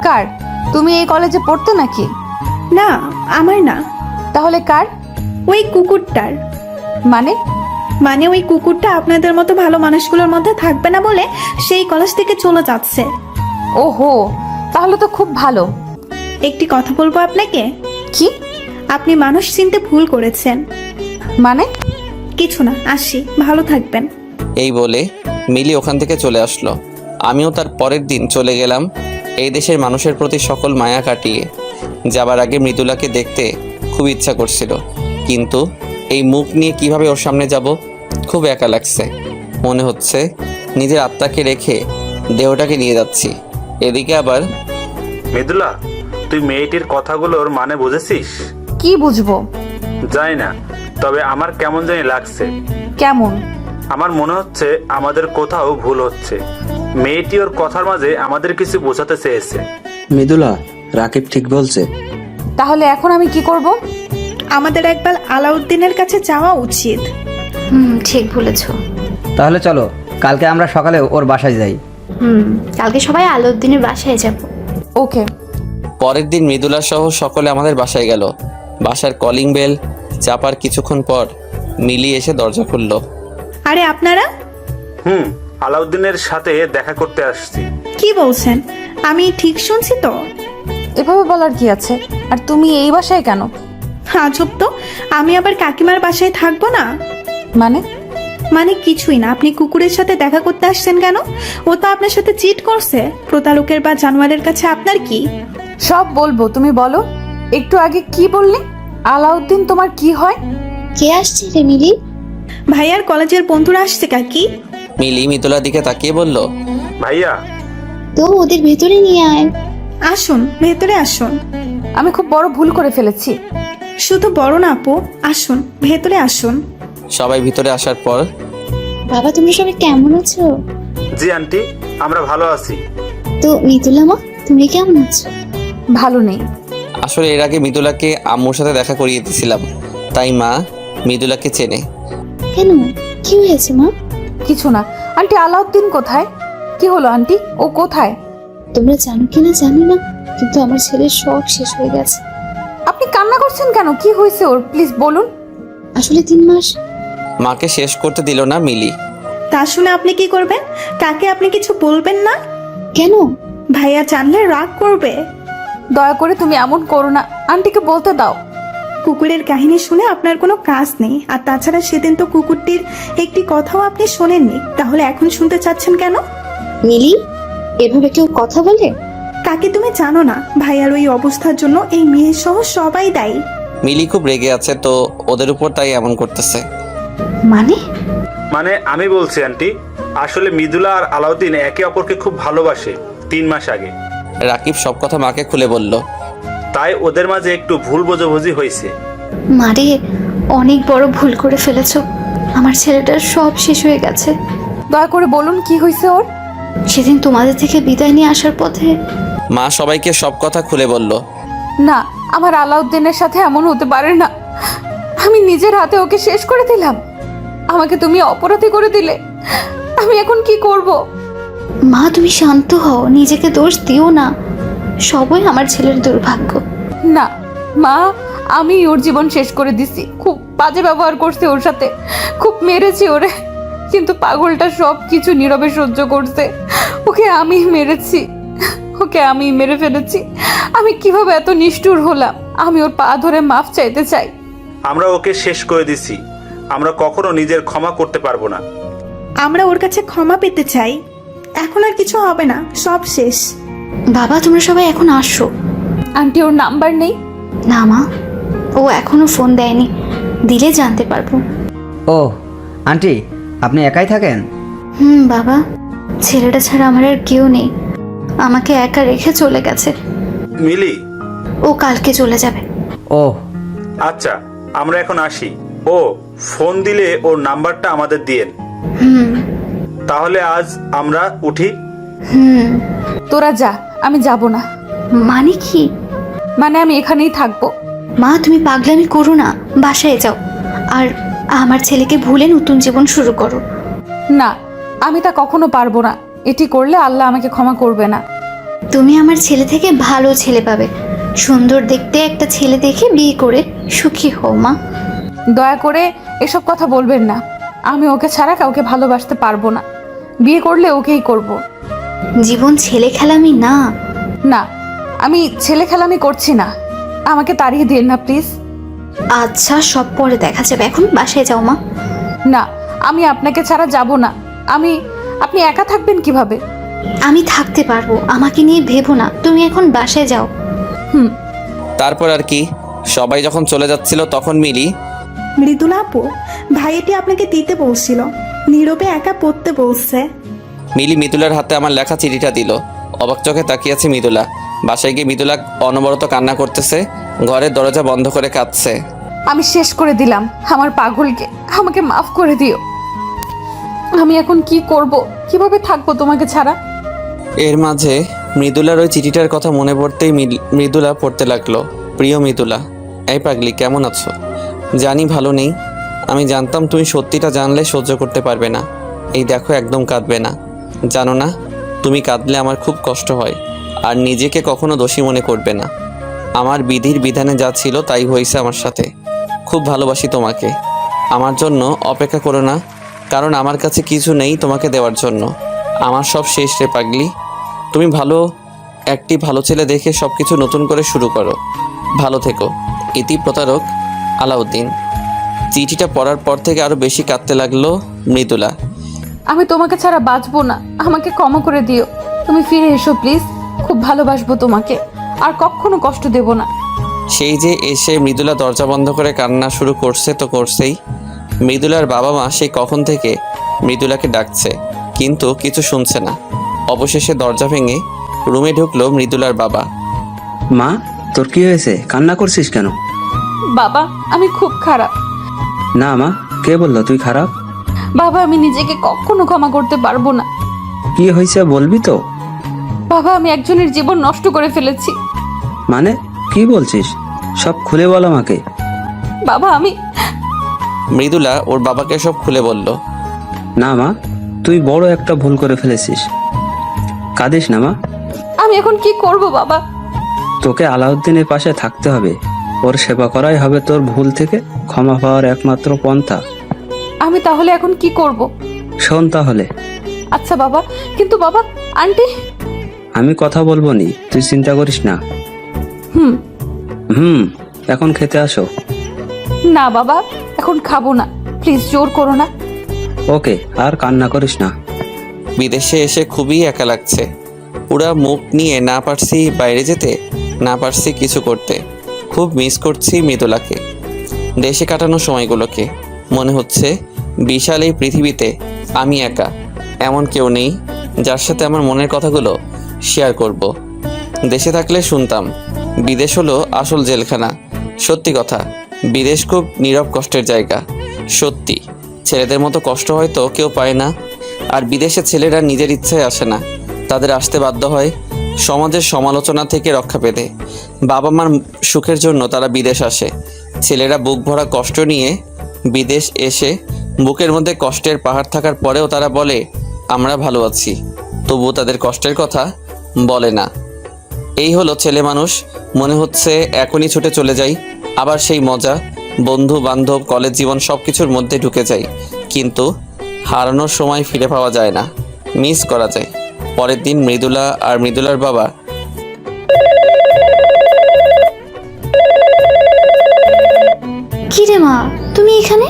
কার? তুমি এই কলেজে পড়তে নাকি? না, আমার না। তাহলে কার? ওই কুকুরটার। মানে? মানে ওই কুকুরটা আপনাদের মতো ভালো মানুষগুলোর মধ্যে থাকবে না বলে সেই কলেজ থেকে চলে যাচ্ছে। ওহো, তাহলে তো খুব ভালো। একটি কথা বলবো আপনাকে। কি? আপনি মানুষ চিনতে ভুল করেছেন। মানে? কিছু না, আসি, ভালো থাকবেন। এই বলে মিলি ওখান থেকে চলে আসলো। আমিও তার পরের দিন চলে গেলাম এই দেশের মানুষের প্রতি সকল মায়া কাটিয়ে। যাবার আগে মৃদুলাকে দেখতে খুব ইচ্ছা করছিল, কিন্তু এই মুখ নিয়ে কিভাবে ওর সামনে যাব, খুব একা লাগছে। মনে হচ্ছে নিজের আত্মাকে রেখে দেহটাকে নিয়ে যাচ্ছি। এদিকে আবার মৃদুলা, তুই মেয়েটির কথাগুলোর মানে বুঝেছিস? কি বুঝবো? জানি না, তবে আমার কেমন জানি লাগছে। কেমন? আমার মনে হচ্ছে আমাদের কোথাও ভুল হচ্ছে। মেয়েটি ওর কথার মাঝে আমাদের কিছু বোঝাতে চেয়েছে। মৃদুলা, রাকিব ঠিক বলছে। তাহলে এখন আমি কি করব? আমাদের একবার আলাউদ্দিনের কাছে যাওয়া উচিত। ঠিক বলেছ। তাহলে চলো কালকে আমরা সকালে ওর বাসায় যাই। কালকে সবাই আলাউদ্দিনের বাসায় যাব। ওকে। পরের দিন মৃদুলা সহ সকলে আমাদের বাসায় গেল। বাসার কলিং বেল চাপার কিছুক্ষণ পর মিলি এসে দরজা খুলল। আরে আপনারা? আলাউদ্দিনের সাথে দেখা করতে আসছি। কি বলছেন? আমি ঠিক শুনছি তো? এভাবে বলার কি আছে? আর তুমি এই বাসায় কেন? আজব তো, আমি আবার কাকিমার বাসায় থাকবো না? মানে কিছুই না। আপনি কুকুরের সাথে দেখা করতে আসছেন কেন? ও তো আপনার সাথে চিট করছে। প্রতারকের বা জানোয়ারের কাছে আপনার কি? সব বলবো, তুমি বলো। একটু আগে কি বললে? আলাউদ্দিন তোমার কি হয়? কে আসছে রে মিলি? ভাইয়ার কলেজের বন্ধুরা আসছে কাকি। মিলি মিতুলার দিকে তাকিয়ে বলল, ভাইয়া তো ওদের ভেতরে নিয়ে আয়। আসুন, ভেতরে আসুন। আমি খুব বড় ভুল করে ফেলেছি। শুধু বড় না আপু, আসুন ভেতরে আসুন। সবাই ভিতরে আসার পর বাবা তোমরা সবাই কেমন আছো? জি আন্টি, আমরা ভালো আছি। তো মিতুলা মা তুমি কেমন আছো? ভালো নেই। আসলে এর আগে মিতুলাকে আম্মুর সাথে দেখা করিয়ে দিয়েছিলাম, তাই মা মিতুলাকে চেনে। কেন, কি হয়েছে মা? কিছু না। আন্টি, আলাউদ্দিন কোথায়? কি হলো আন্টি, ও কোথায়? তোমরা জানো কিনা জানি না, কিন্তু আমার ছেলের সব শেষ হয়ে গেছে। আপনি কান্না করছেন কেন? কি হয়েছে ওর, প্লিজ বলুন। আসলে 3 মাস। মাকে শেষ করতে দিল না মিলি। তা শুনে আপনি কি করবেন? কাকে আপনি কিছু বলবেন না? কেন? ভাইয়া জানলে রাগ করবে। দয়া করে তুমি এমন করো না, আন্টিকে বলতে দাও। কুকুরের কাহিনী শুনে আপনার কোনো কাজ নেই। আর তাছাড়া সেদিন তো কুকুরটির একটি কথাও আপনি শোনেননি, তাহলে এখন শুনতে চাচ্ছেন কেন? মিলি, এভাবে কেউ কথা বলে? কাকে তুমি জানো না, ভাইয়ার ওই অবস্থার জন্য এই মেয়ে সহ সবাই দায়ী। মিলি খুব রেগে আছে তো ওদের উপর, তাই এমন করতেছে। মানে আমি বলছি আন্টি, আসলে মৃদুলা আর আলাউদ্দিন একে অপরকে খুব ভালোবাসে 3 মাস আগে। রাকিব সব কথা মাকে খুলে বলল। তাই ওদের মাঝে একটু ভুল বোঝাবুঝি হয়েছে। মারে, অনেক বড় ভুল করে ফেলেছো। আমার ছেলেটার সব শেষ হয়ে গেছে। দয়া করে বলুন কি হয়েছে ওর। সেদিন তোমাদের থেকে বিদায় নিয়ে আসার পথে মা সবাইকে সব কথা খুলে বলল। না, আমার আলাউদ্দিনের সাথে এমন হতে পারে না। আমি নিজের হাতে ওকে শেষ করে দিলাম। আমাকে তুমি অপরাধী করে দিলে। আমি এখন কি করব? মা তুমি শান্ত হও, নিজেকে দোষ দিও না। সবই আমার ছেলের দুর্ভাগ্য। না মা, আমি ওর জীবন শেষ করে দিছি। খুব বাজে ব্যবহার করছে ওর সাথে, খুব মেরেছি ওরে, কিন্তু পাগলটা সব কিছু নীরবে সহ্য করছে। ওকে আমি মেরেছি, ওকে আমি মেরে ফেলেছি। আমি কিভাবে এত নিষ্ঠুর হলাম? আমি ওর পা ধরে মাফ চাইতে চাই। আমরা ওকে শেষ করে দিছি, আমরা কখনো নিজের ক্ষমা করতে পারবো না। আমরা ওর কাছে ক্ষমা পেতে চাই। এখন আর কিছু হবে না, সব শেষ। বাবা তোমরা সবাই এখন আসো। আন্টি, ওর নাম্বার নেই? না মা, ও এখনো ফোন দেয়নি, দিলে জানতে পারবো। ও আন্টি, আপনি একাই থাকেন? বাবা, ছেলেটা ছাড়া আমার আর কেউ নেই। আমাকে একা রেখে চলে গেছে। মিলি, ও কালকে চলে যাবে। ও আচ্ছা আমরা এখন আসি। ও ফোন দিলে ওর নাম্বারটা আমাদের দিয়েন। তাহলে আজ আমরা উঠি। তোরা যা, আমি যাব না। মানে কি? মানে আমি এখানেই থাকবো। মা তুমি পাগলামি করো না, বাসায় যাও। আর আমার ছেলেকে ভুলে নতুন জীবন শুরু করো। না, আমি তা কখনো পারবো না। এটি করলে আল্লাহ আমাকে ক্ষমা করবে না। তুমি আমার ছেলে থেকে ভালো ছেলে পাবে। সুন্দর দেখতে একটা ছেলে দেখে বিয়ে করে সুখী হও মা। দয়া করে এসব কথা বলবেন না। আমি ওকে ছাড়া কাউকে ভালোবাসতে পারবো না। বিয়ে করলে ওকেই করব। জীবন ছেলে খেলামি না। না, আমি ছেলে খেলামি করছি না। আমাকে তাড়িয়ে দিন না প্লিজ। আচ্ছা সব পরে দেখা যাবে, এখন বাসায় যাও মা। না, আমি আপনাকে ছাড়া যাব না। আপনি একা থাকবেন কিভাবে? আমি থাকতে পারবো, আমাকে নিয়ে ভেবো না। তুমি এখন বাসায় যাও। তারপর আর কি, সবাই যখন চলে যাচ্ছিল তখন মিলি, মৃদুলা আপু, ভাইয়াটি আপনাকে দিতে বলছিল, নীরবে একা পড়তে বলছে। মিলি মিতুলার হাতে আমার লেখা চিঠিটা দিল। অবাক চোখে তাকিয়ে আছে মৃদুলা। বাসায় গিয়ে মৃদুলা অনবরত কান্না করতেছে, ঘরের দরজা বন্ধ করে কাঁদছে। আমি শেষ করে দিলাম আমার পাগলকে। আমাকে মাফ করে দিও। আমি এখন কি করব? কিভাবে থাকবো তোমাকে ছাড়া? এর মাঝে মৃদুলার ওই চিঠিটার কথা মনে পড়তেই মৃদুলা পড়তে লাগলো। প্রিয় মৃদুলা, এই পাগলি কেমন আছো? জানি ভালো নেই। আমি জানতাম তুমি সত্যিটা জানলে সহ্য করতে পারবে না। এই দেখো একদম কাঁদবে না। জানো না, তুমি কাঁদলে আমার খুব কষ্ট হয়। আর নিজেকে কখনো দোষী মনে করবে না। আমার বিধির বিধানে যা ছিল তাই হয়েছে আমার সাথে। খুব ভালোবাসি তোমাকে। আমার জন্য অপেক্ষা করো না, কারণ আমার কাছে কিছু নেই তোমাকে দেওয়ার জন্য। আমার সব শেষ রে পাগলি। তুমি ভালো একটি ভালো ছেলে দেখে সব কিছু নতুন করে শুরু করো। ভালো থেকো। ইতি প্রতারক আলাউদ্দিন। চিঠিটা পড়ার পর থেকে আরও বেশি কাঁদতে লাগলো মৃদুলা। আমি তোমাকে ছাড়া বাঁচবো না, আমাকে ক্ষমা করে দিও। তুমি ফিরে এসো প্লিজ, খুব ভালোবাসবো তোমাকে, আর কখনো কষ্ট দেব না। সেই যে এসে মৃদুলা দরজা বন্ধ করে কান্না শুরু করছে তো করছেই। মৃদুলার বাবা মা সেই কখন থেকে মৃদুলাকে ডাকছে, কিন্তু কিছু শুনছে না। অবশেষে দরজা ভেঙে রুমে ঢুকলো মৃদুলার বাবা। মা, তোর কি হয়েছে? কান্না করছিস কেন? বাবা, আমি খুব খারাপ। না মা, কে বললো তুই খারাপ? বাবা, আমি নিজেকে কখনো ক্ষমা করতে পারবো না। কি হয়েছে বলবি তো? বাবা, আমি একজনের জীবন নষ্ট করে ফেলেছি। মানে কি বলছিস? সব খুলে বল আমাকে। বাবা, আমি মৃদুলা ওর বাবাকে সব খুলে বলল। না মা, তুই বড় একটা ভুল করে ফেলেছিস। কাঁদিস না মা। আমি এখন কি করব বাবা? তোকে আলাউদ্দিনের পাশে থাকতে হবে। ওর সেবা করাই হবে তোর ভুল থেকে ক্ষমা পাওয়ার একমাত্র পন্থা। আমি তাহলে এখন কি করব? শোন তাহলে। আচ্ছা বাবা, কিন্তু বাবা, আন্টি। আমি কথা বলবো নি, তুই চিন্তা করিস না। হুম। এখন খেতে আসো। না বাবা, এখন খাবো না, প্লিজ জোর করো না। ওকে, আর কান্না করিস না। বিদেশে এসে খুবই একা লাগছে। পুরা মুখ নিয়ে না পারছি বাইরে যেতে, না পারছি কিছু করতে। খুব মিস করছি মৃদুলাকে, দেশে কাটানো সময়গুলোকে। মনে হচ্ছে বিশাল এই পৃথিবীতে আমি একা, এমন কেউ নেই যার সাথে আমার মনের কথাগুলো শেয়ার করব। দেশে থাকলে শুনতাম বিদেশ হলো আসল জেলখানা। সত্যি কথা, বিদেশ খুব নীরব কষ্টের জায়গা। সত্যি, ছেলেদের মতো কষ্ট হয়তো কেউ পায় না। আর বিদেশে ছেলেরা নিজের ইচ্ছায় আসে না, তাদের আসতে বাধ্য হয় সমাজের সমালোচনা থেকে রক্ষা পেতে। বাবা মার সুখের জন্য তারা বিদেশ আসে। ছেলেরা বুক ভরা কষ্ট নিয়ে বিদেশ এসে বুকের মধ্যে কষ্টের পাহাড় থাকার পরেও তারা বলে আমরা ভালো আছি, তবুও তাদের কষ্টের কথা বলে না। এই হলো ছেলে মানুষ। মনে হচ্ছে এখনই ছুটে চলে যাই, আবার সেই মজা, বন্ধু বান্ধব, কলেজ জীবন সব কিছুর মধ্যে ঢুকে যাই। কিন্তু হারানোর সময় ফিরে পাওয়া যায় না, মিস করা যায়। পরের দিন মৃদুলা আর মৃদুলার বাবা কি রে মা, তুমি এখানে?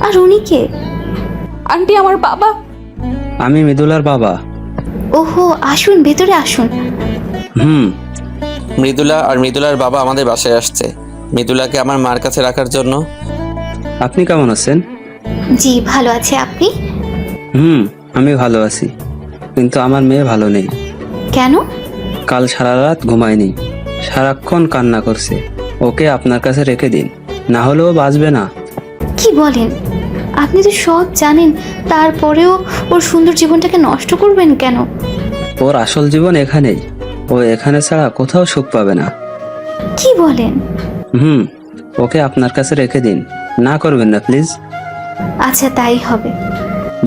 আর উনি কে? আন্টি, আমার বাবা। আমি মৃদুলার বাবা। ওহো, আসুন, ভেতরে আসুন। মৃদুলা আর মৃদুলার বাবা আমাদের বাসায় আসছে মৃদুলাকে আমার মার কাছে রাখার জন্য। আপনি কেমন আছেন? জি ভালো আছে, আপনি? আমি ভালো আছি, কিন্তু আমার মেয়ে ভালো নেই। কেন? কাল সারা রাত ঘুমায়নি, সারাক্ষণ কান্না করছে। ওকে আপনার কাছে রেখে দিন, না হলেও বাঁচবে না। কি বলেন? আপনি তো সব জানেন, তারপরেও ওর সুন্দর জীবনটাকে নষ্ট করবেন কেন? ওর আসল জীবন এখানেই, ও এখানে ছাড়া কোথাও সুখ পাবে না। কি বলেন? ওকে আপনার কাছে রেখে দিন, না করবেন না প্লিজ। আচ্ছা, তাই হবে।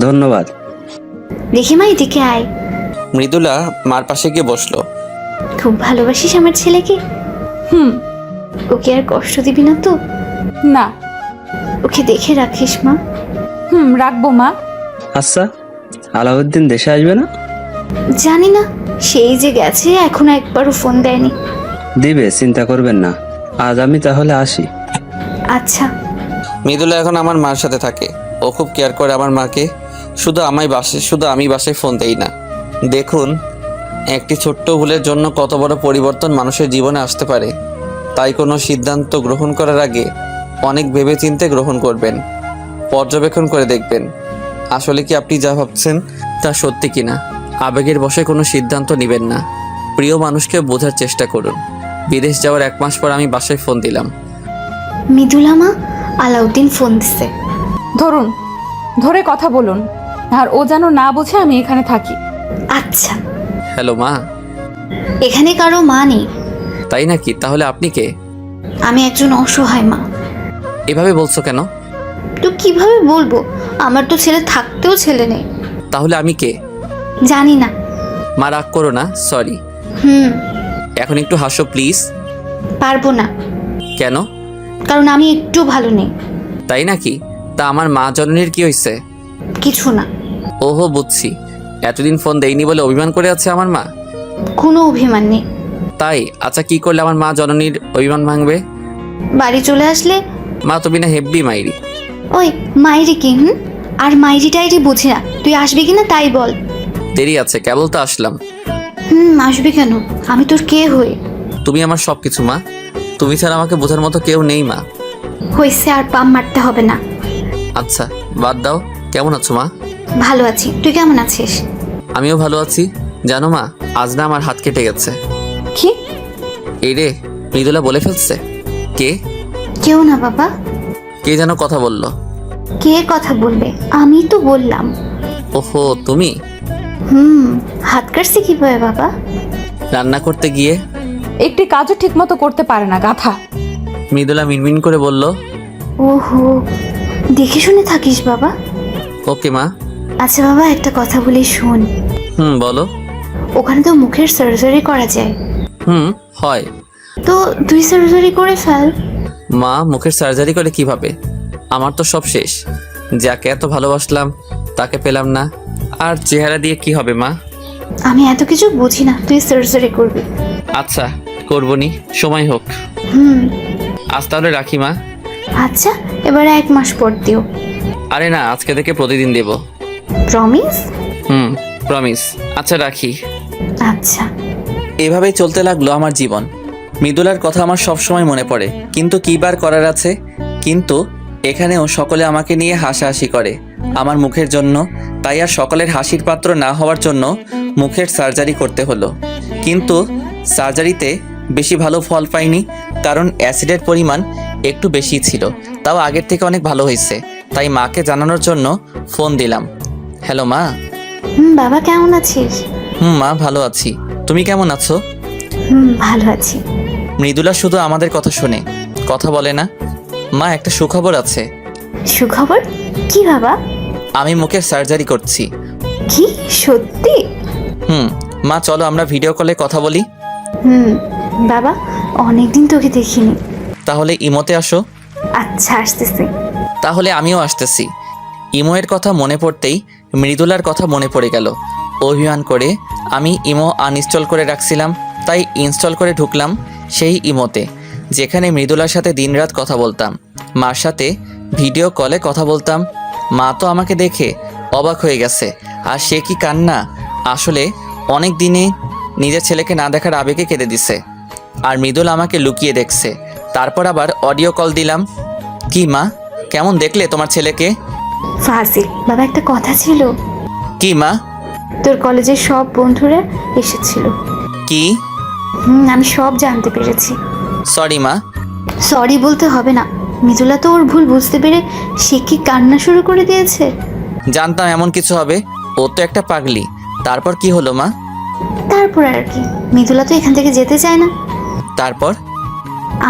ধন্যবাদ। দেখি মা, এদিকে আয়। মৃদুলা মার পাশে গিয়ে বসলো। খুব ভালোবাসিস আমার ছেলেকে? হুম। ওকে আর কষ্ট দিবি না তো? না। ওকে দেখে রাখিস মা। রাখবো মা। আচ্ছা, আলাউদ্দিন দেশে আসবে না? জানি না, সেই যে গেছে, এখনো একবারও ফোন দেয়নি। দিবে, চিন্তা করবেন না। আজ আমি তাহলে আসি। আচ্ছা। মৃদুলা এখন আমার মার সাথে থাকে। ও খুব কেয়ার করে আমার মাকে। শুধু আমি বাসায় ফোন দেই না। দেখুন, একটি ছোট্ট ভুলের জন্য কত বড় পরিবর্তন মানুষের জীবনে আসতে পারে। তাই কোনো সিদ্ধান্ত গ্রহণ করার আগে অনেক ভেবেচিন্তে গ্রহণ করবেন, পর্যবেক্ষণ করে দেখবেন আসলে কি আপনি যা ভাবছেন তা সত্যি কিনা। আবেগের বশে কোনো সিদ্ধান্ত নেবেন না। প্রিয় মানুষকে বোঝার চেষ্টা করুন। বিদেশ যাওয়ার 1 মাস পর আমি বাসায় ফোন দিলাম। মৃদুলা মা, আলাউদ্দিন ফোন দিচ্ছে। ধরুন, ধরে কথা বলুন, আর ও যেন না বোঝে আমি এখানে থাকি। আচ্ছা। হ্যালো মা। এখানে কারো মা নেই। তাই নাকি? তাহলে আপনি কে? আমি একজন অসহায় মা। এভাবে বলছো কেন? তো কিভাবে বলবো? আমার তো ছেলে থাকতেও ছেলে নেই। তাহলে আমি কে? জানি না। মা রাগ করো না, সরি। এখন একটু হাসো প্লিজ। পারবো না। কেন? কারণ আমি একটু ভালো নেই। তাই নাকি? তা আমার মা জননীর কি হয়েছে? কিছু না। ওহো, বুঝছি। এতদিন ফোন দেইনি বলে অভিমান করে আছে আমার মা। কোনো অভিমান নেই। তাই? আচ্ছা, কি করলে আমার মা জননীর অভিমান ভাঙবে? বাড়ি চলে আসলে মা তুমি না হেব্বি মাইরি। ওই মাইরি কি আর মাইরি টাইরি বুঝি না, তুই আসবি কিনা তাই বল। দেরি আছে, কেবল তো আসলাম। আসবি কেন? আমি তোর কে হই? তুমি আমার সব কিছু মা, তুমি ছাড়া আমাকে বোঝার মতো কেউ নেই মা। হইছে, আর পাম মারতে হবে না। আচ্ছা বাদ দাও, কেমন আছো মা? ভালো আছি, তুই কেমন আছিস? আমিও ভালো আছি। জানো মা, আজ না আমার হাত কেটে গেছে। কি? এই রে, মৃদুলা বলে ফেলছে। কে? কেউ না বাবা। কে যেন কথা বললো। কে কথা বলবে? আমি তো বললাম। ওহো তুমি। হাত কাটছে কিভাবে বাবা? রান্না করতে গিয়ে। একটি কাজও ঠিকমতো করতে পারে না গাধা। মৃদুলা মিনমিন করে বলল। ওহো, দেখে শুনে থাকিস বাবা। ওকে মা। আচ্ছা বাবা, একটা কথা বলি শোন। বলো। ওখানে তো মুখের সার্জারি করা যায়। হয়। তো তুই সার্জারি করে ফেল। মা, মুখের সার্জারি করে কিভাবে? আমার তো সব শেষ। যাকে এত ভালোবাসলাম তাকে পেলাম না, আর চেহারা দিয়ে কি হবে মা? আমি এত কিছু বুঝি না, তুই সার্জারি করবি। আচ্ছা করবনি, সময় হোক। আজ তাহলে রাখি মা। আচ্ছা, এবার 1 মাস পর দিও। আরে না, আজকে থেকে প্রতিদিন দেব। প্রমিস? প্রমিস। আচ্ছা রাখি। আচ্ছা। এভাবেই চলতে লাগলো আমার জীবন। মৃদুলার কথা আমার সব সময় মনে পড়ে, কিন্তু কী বার করার আছে। কিন্তু এখানেও সকলে আমাকে নিয়ে হাসাহাসি করে আমার মুখের জন্য। তাই আর সকলের হাসির পাত্র না হওয়ার জন্য মুখের সার্জারি করতে হলো। কিন্তু সার্জারিতে বেশি ভালো ফল পাইনি, কারণ অ্যাসিডের পরিমাণ একটু বেশি ছিল। তাও আগের থেকে অনেক ভালো হয়েছে। তাই মাকে জানানোর জন্য ফোন দিলাম। হ্যালো মা। বাবা কেমন আছিস? মা ভালো আছি, তুমি কেমন আছো? ভালো আছি। মৃদুলা শুধু আমাদের কথা শোনে, কথা বলে না। মা, একটা সুখবর আছে। সুখবর? কি বাবা? আমি মুখের সার্জারি করছি। কি সত্যি? মা চলো আমরা ভিডিও কলে কথা বলি। বাবা, অনেকদিন তোকে দেখিনি। তাহলে ইমোতে আসো। আচ্ছা, আসতেছি। তাহলে আমিও আসতেছি। ইমোয়ের কথা মনে পড়তেই মৃদুলার কথা মনে পড়ে গেল। অভিমান করে আমি ইমো আনইনস্টল করে রাখছিলাম, তাই ইনস্টল করে ঢুকলাম সেই ইমোতে, যেখানে মৃদুলার সাথে দিনরাত কথা বলতাম, মার সাথে ভিডিও কলে কথা বলতাম। মা তো আমাকে দেখে অবাক হয়ে গেছে। আর সে কি কান্না! আসলে অনেক দিনে নিজের ছেলেকে না দেখার আবেগে কেঁদে দিছে। আর মৃদুল আমাকে লুকিয়ে দেখছে। তারপর আবার অডিও কল দিলাম। কি মা, কেমন দেখলে তোমার ছেলেকে? ফাজিল বাবা, একটা কথা ছিল। কি মা? তোর কলেজের সব বন্ধুরা এসেছিল। কি? আমি সব জানতে পেরেছি। সরি মা। সরি বলতে হবে না, মৃদুলা তো ওর ভুল বুঝতে পেরে সে কি কান্না শুরু করে দিয়েছে। জানতাম এমন কিছু হবে, ও তো একটা পাগলি। তারপর কি হলো মা? তারপর আর কি, মৃদুলা তো এখান থেকে যেতে চায় না। তারপর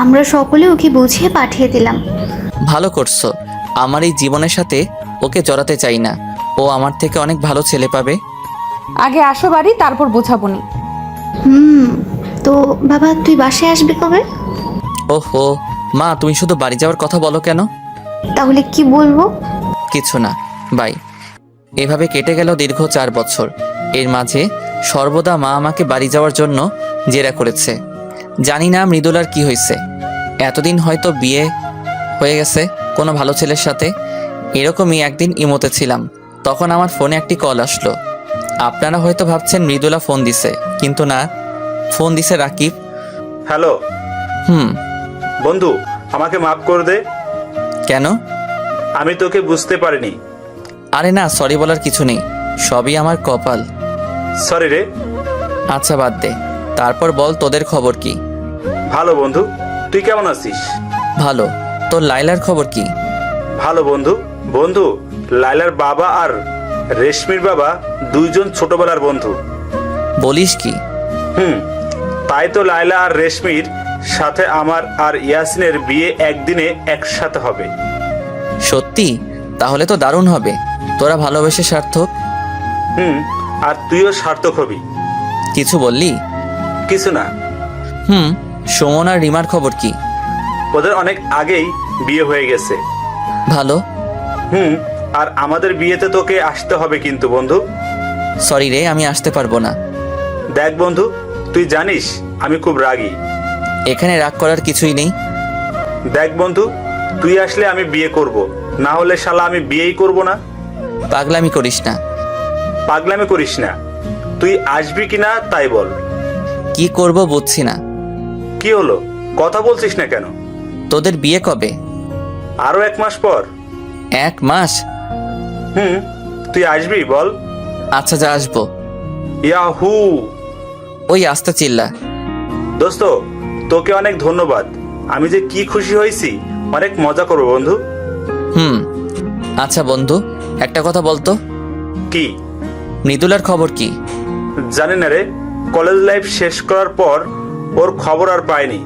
আমরা সকলে ওকে বুঝিয়ে পাঠিয়ে দিলাম। ভালো করছো। আমার এই জীবনের সাথে ওকে জড়াতে চাই না। ও আমার থেকে অনেক ভালো ছেলে পাবে। আগে আসো বাড়ি, তারপর বোঝাবনি। তো বাবা, তুই বাসায় আসবি কবে? ওহো মা, তুমি শুধু বাড়ি যাওয়ার কথা বলো কেন? তাহলে কি বলবো? কিছু না, বাই। এভাবে কেটে গেল দীর্ঘ 4 বছর। এর মাঝে সর্বদা মা আমাকে বাড়ি যাওয়ার জন্য জেরা করেছে। জানি না মৃদুলার কি হয়েছে। এতদিন হয়তো বিয়ে হয়ে গেছে কোনো ভালো ছেলের সাথে। এরকমই একদিন ইমোতে ছিলাম, তখন আমার ফোনে একটি কল আসলো। আপনারা হয়তো ভাবছেন মৃদুলা ফোন দিছে, কিন্তু না, ফোন দিছে রাকিব। হ্যালো বন্ধু, আমাকে মাফ করে দে। কেন? আমি তোকে বুঝতে পারিনি। আরে না, সরি বলার কিছু নেই, সবই আমার কপাল। সরি রে। আচ্ছা বাদ দে, তারপর বল তোদের খবর কি? ভালো বন্ধু, তুই কেমন আছিস? ভালো। তোর লাইলার খবর কি? ভালো বন্ধু। বন্ধু, লাইলার বাবা আর রেশমির বাবা দুইজন ছোটবেলার বন্ধু। বলিস কি? তাই তো লাইলা আর রেশমির সাথে আমার আর ইয়াসিনের বিয়ে একদিনে একসাথে হবে। সত্যি? তাহলে তো দারুণ হবে। তোরা ভালোবেসে সার্থক। আর তুইও সার্থক হবি। কিছু বললি? কিছু না। সুমন আর রিমার খবর কি? ওদের অনেক আগেই বিয়ে হয়ে গেছে। ভালো। আর আমাদের বিয়েতে তোকে আসতে হবে কিন্তু বন্ধু। সরি রে, আমি আসতে পারবো না। দেখ বন্ধু, তুই জানিস আমি খুব রাগী। এখানে রাগ করার কিছুই নেই। দেখ বন্ধু, তুই আসলে আমি বিয়ে করব, না হলে শালা আমি বিয়েই করব না। পাগলামি করিস না। পাগলামি করিস না, তুই আসবি কিনা তাই বল। কি করব বুঝছি না। কি হলো, কথা বলছিস না কেন? তোদের বিয়ে কবে? আরো 1 মাস পর। 1 মাস? তুই আসবি বল। আচ্ছা, যা আসবো। ইয়াহু! ওই আস্তে চিল্লা। দোস্ত, তোকে অনেক ধন্যবাদ। আমি যে কি খুশি হয়েছি, অনেক মজা করবো বন্ধু। আচ্ছা বন্ধু, একটা কথা বলতো, কি? মৃদুলার খবর কি? জানি না রে, কলেজ লাইফ শেষ করার পর ওর খবর আর পাইনি।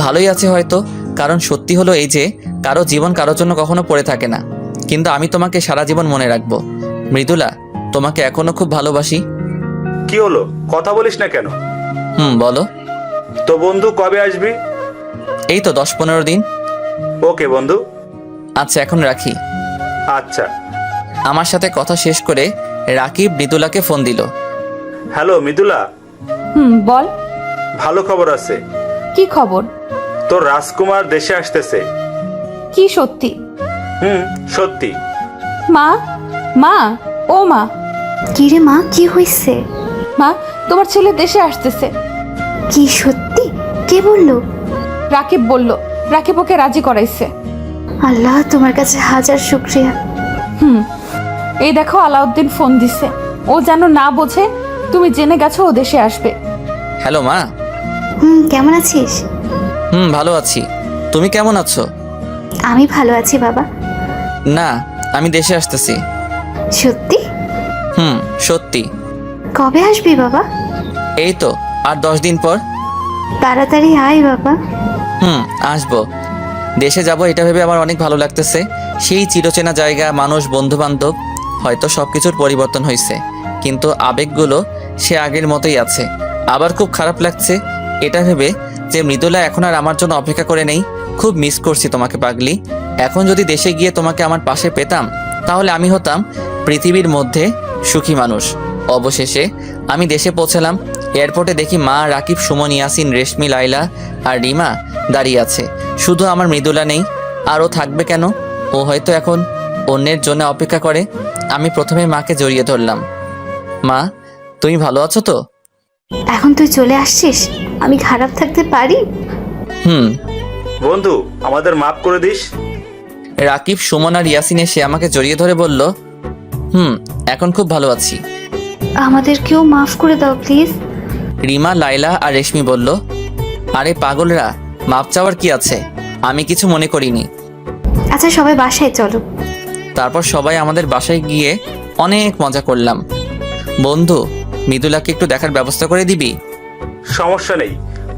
ভালোই আছে হয়তো, কারণ সত্যি হলো এই যে কারো জীবন কারোর জন্য কখনো পড়ে থাকে না। কিন্তু আমি তোমাকে সারা জীবন মনে রাখবো। মৃদুলা, তোমাকে এখনো খুব ভালোবাসি। কি হলো, কথা বলিস না কেন? বলো। তো বন্ধু, কবে আসবি? এই তো 10-15 দিন। ওকে বন্ধু। আচ্ছা, এখন রাখি। আচ্ছা। আমার সাথে কথা শেষ করে রাকিব মৃদুলাকে ফোন দিল। হ্যালো মৃদুলা। বল। ভালো খবর আছে। কি খবর? তোর রাজকুমার দেশে আসতেছে। কি সত্যি? সত্যি। মা, মা, ও মা। কি রে মা, কি হয়েছে? মা, তোমার ছেলে দেশে আসতেছে। কি সত্যি? কে বললো? রাকিব বলল। রাকিব ওকে রাজি করাইছে। আল্লাহ, তোমার কাছে হাজার শুক্রিয়া। এই দেখো, আলাউদ্দিন ফোন দিছে। ও যেন না বোঝে তুমি জেনে গেছো ও দেশে আসবে। হ্যালো মা। কেমন আছিস? ভালো আছি। তুমি কেমন আছো? আমি ভালো আছি বাবা। না, আমি দেশে আসতেছি। সত্যি? সত্যি। কবে আসবি বাবা? এই তো আর 10 দিন পর। তাড়াতাড়ি আয় বাবা। আসবো। দেশে যাব এটা ভেবে আমার অনেক ভালো লাগতেছে। সেই চিরচেনা জায়গা, মানুষ, বন্ধু বান্ধব। হয়তো সবকিছুর পরিবর্তন হয়েছে, কিন্তু আবেগগুলো সে আগের মতোই আছে। আবার খুব খারাপ লাগছে এটা ভেবে যে মৃদুলা এখন আর আমার জন্য অপেক্ষা করে নেই। খুব মিস করছি তোমাকে পাগলি। এখন যদি দেশে গিয়ে তোমাকে আমার পাশে পেতাম, তাহলে আমি হতাম পৃথিবীর মধ্যে সুখী মানুষ। অবশেষে আমি দেশে পৌঁছালাম। এয়ারপোর্টে দেখি মা, রাকিব, সুমন, ইয়াসিন, রেশমি, লাইলা আর রিমা দাঁড়িয়ে আছে। শুধু আমার মৃদুলা নেই। আর ও থাকবে কেন? ও হয়তো এখন অন্যের জন্য অপেক্ষা করে। আমি প্রথমে মাকে জড়িয়ে ধরলাম। মা, তুমি ভালো আছো তো? এখন তুই চলে আসছিস, আমি খারাপ থাকতে পারি? বন্ধু, আমাদের মাফ করে দিস। রাকিব, সুমন আর ইয়াসিন এসে আমাকে জড়িয়ে ধরে বলল, এখন খুব ভালো আছি। আমাদেরকেও মাফ করে দাও প্লিজ। রিমা, লাইলা আর রেশমি বলল, আরে পাগলরা, মাপ চাওয়ার কি আছে? আমি কিছু মনে করিনি। আচ্ছা, সবাই বাসায় চলো। তারপর সবাই আমাদের বাসায় গিয়ে অনেক মজা করলাম। বন্ধু, মৃদুলাকে একটু দেখার ব্যবস্থা করে দিবি? সমস্যা নেই,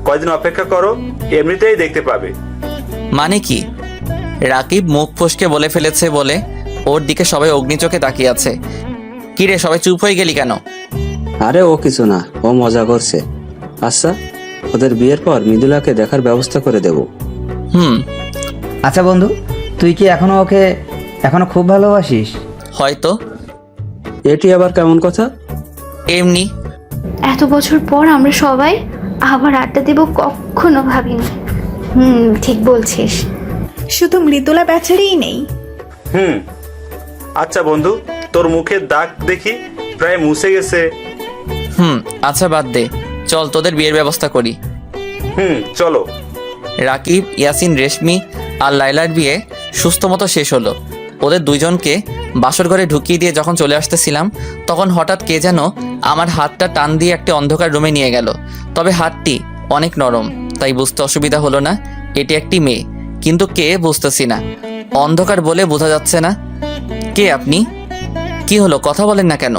কয়দিন অপেক্ষা করো, এমনিতেই দেখতে পাবে। মানে কি? রাকিব মুখ ফসকে বলে ফেলেছে বলে ওর দিকে সবাই অগ্নিচোখে তাকিয়ে আছে। কিরে, সবাই চুপ হয়ে গেলি কেন? আরে ও কিছু না, ও মজা করছে। আচ্ছা, ওদের বিয়ের পর মৃদুলাকে দেখার ব্যবস্থা করে দেব। আচ্ছা বন্ধু, তুই কি ওকে এখনো খুব ভালোবাসিস? হয়তো। এটি আবার কেমন কথা? এমনি। এত বছর পর আমরা সবাই আবার আড্ডা দেব, কখনো ভাবিনি। ঠিক বলছিস। শুধু মৃদুলা বেচারেই নেই। আচ্ছা বন্ধু, তোর মুখের দাগ দেখি প্রায় মুছে গেছে। আচ্ছা বাদ দে, চল তোদের বিয়ের ব্যবস্থা করি। চলো। রাকিব, ইয়াসিন, রেশমি আর লাইলার বিয়ে সুস্থ মতো শেষ হলো। ওদের দুইজনকে বাসর ঘরে ঢুকিয়ে দিয়ে যখন চলে আসতেছিলাম, তখন হঠাৎ কে যেন আমার হাতটা টান দিয়ে একটি অন্ধকার রুমে নিয়ে গেল। তবে হাতটি অনেক নরম, তাই বুঝতে অসুবিধা হলো না এটি একটি মেয়ে। কিন্তু কে বুঝতেছি না, অন্ধকার বলে বোঝা যাচ্ছে না। কে আপনি? কি হলো, কথা বলেন না কেন?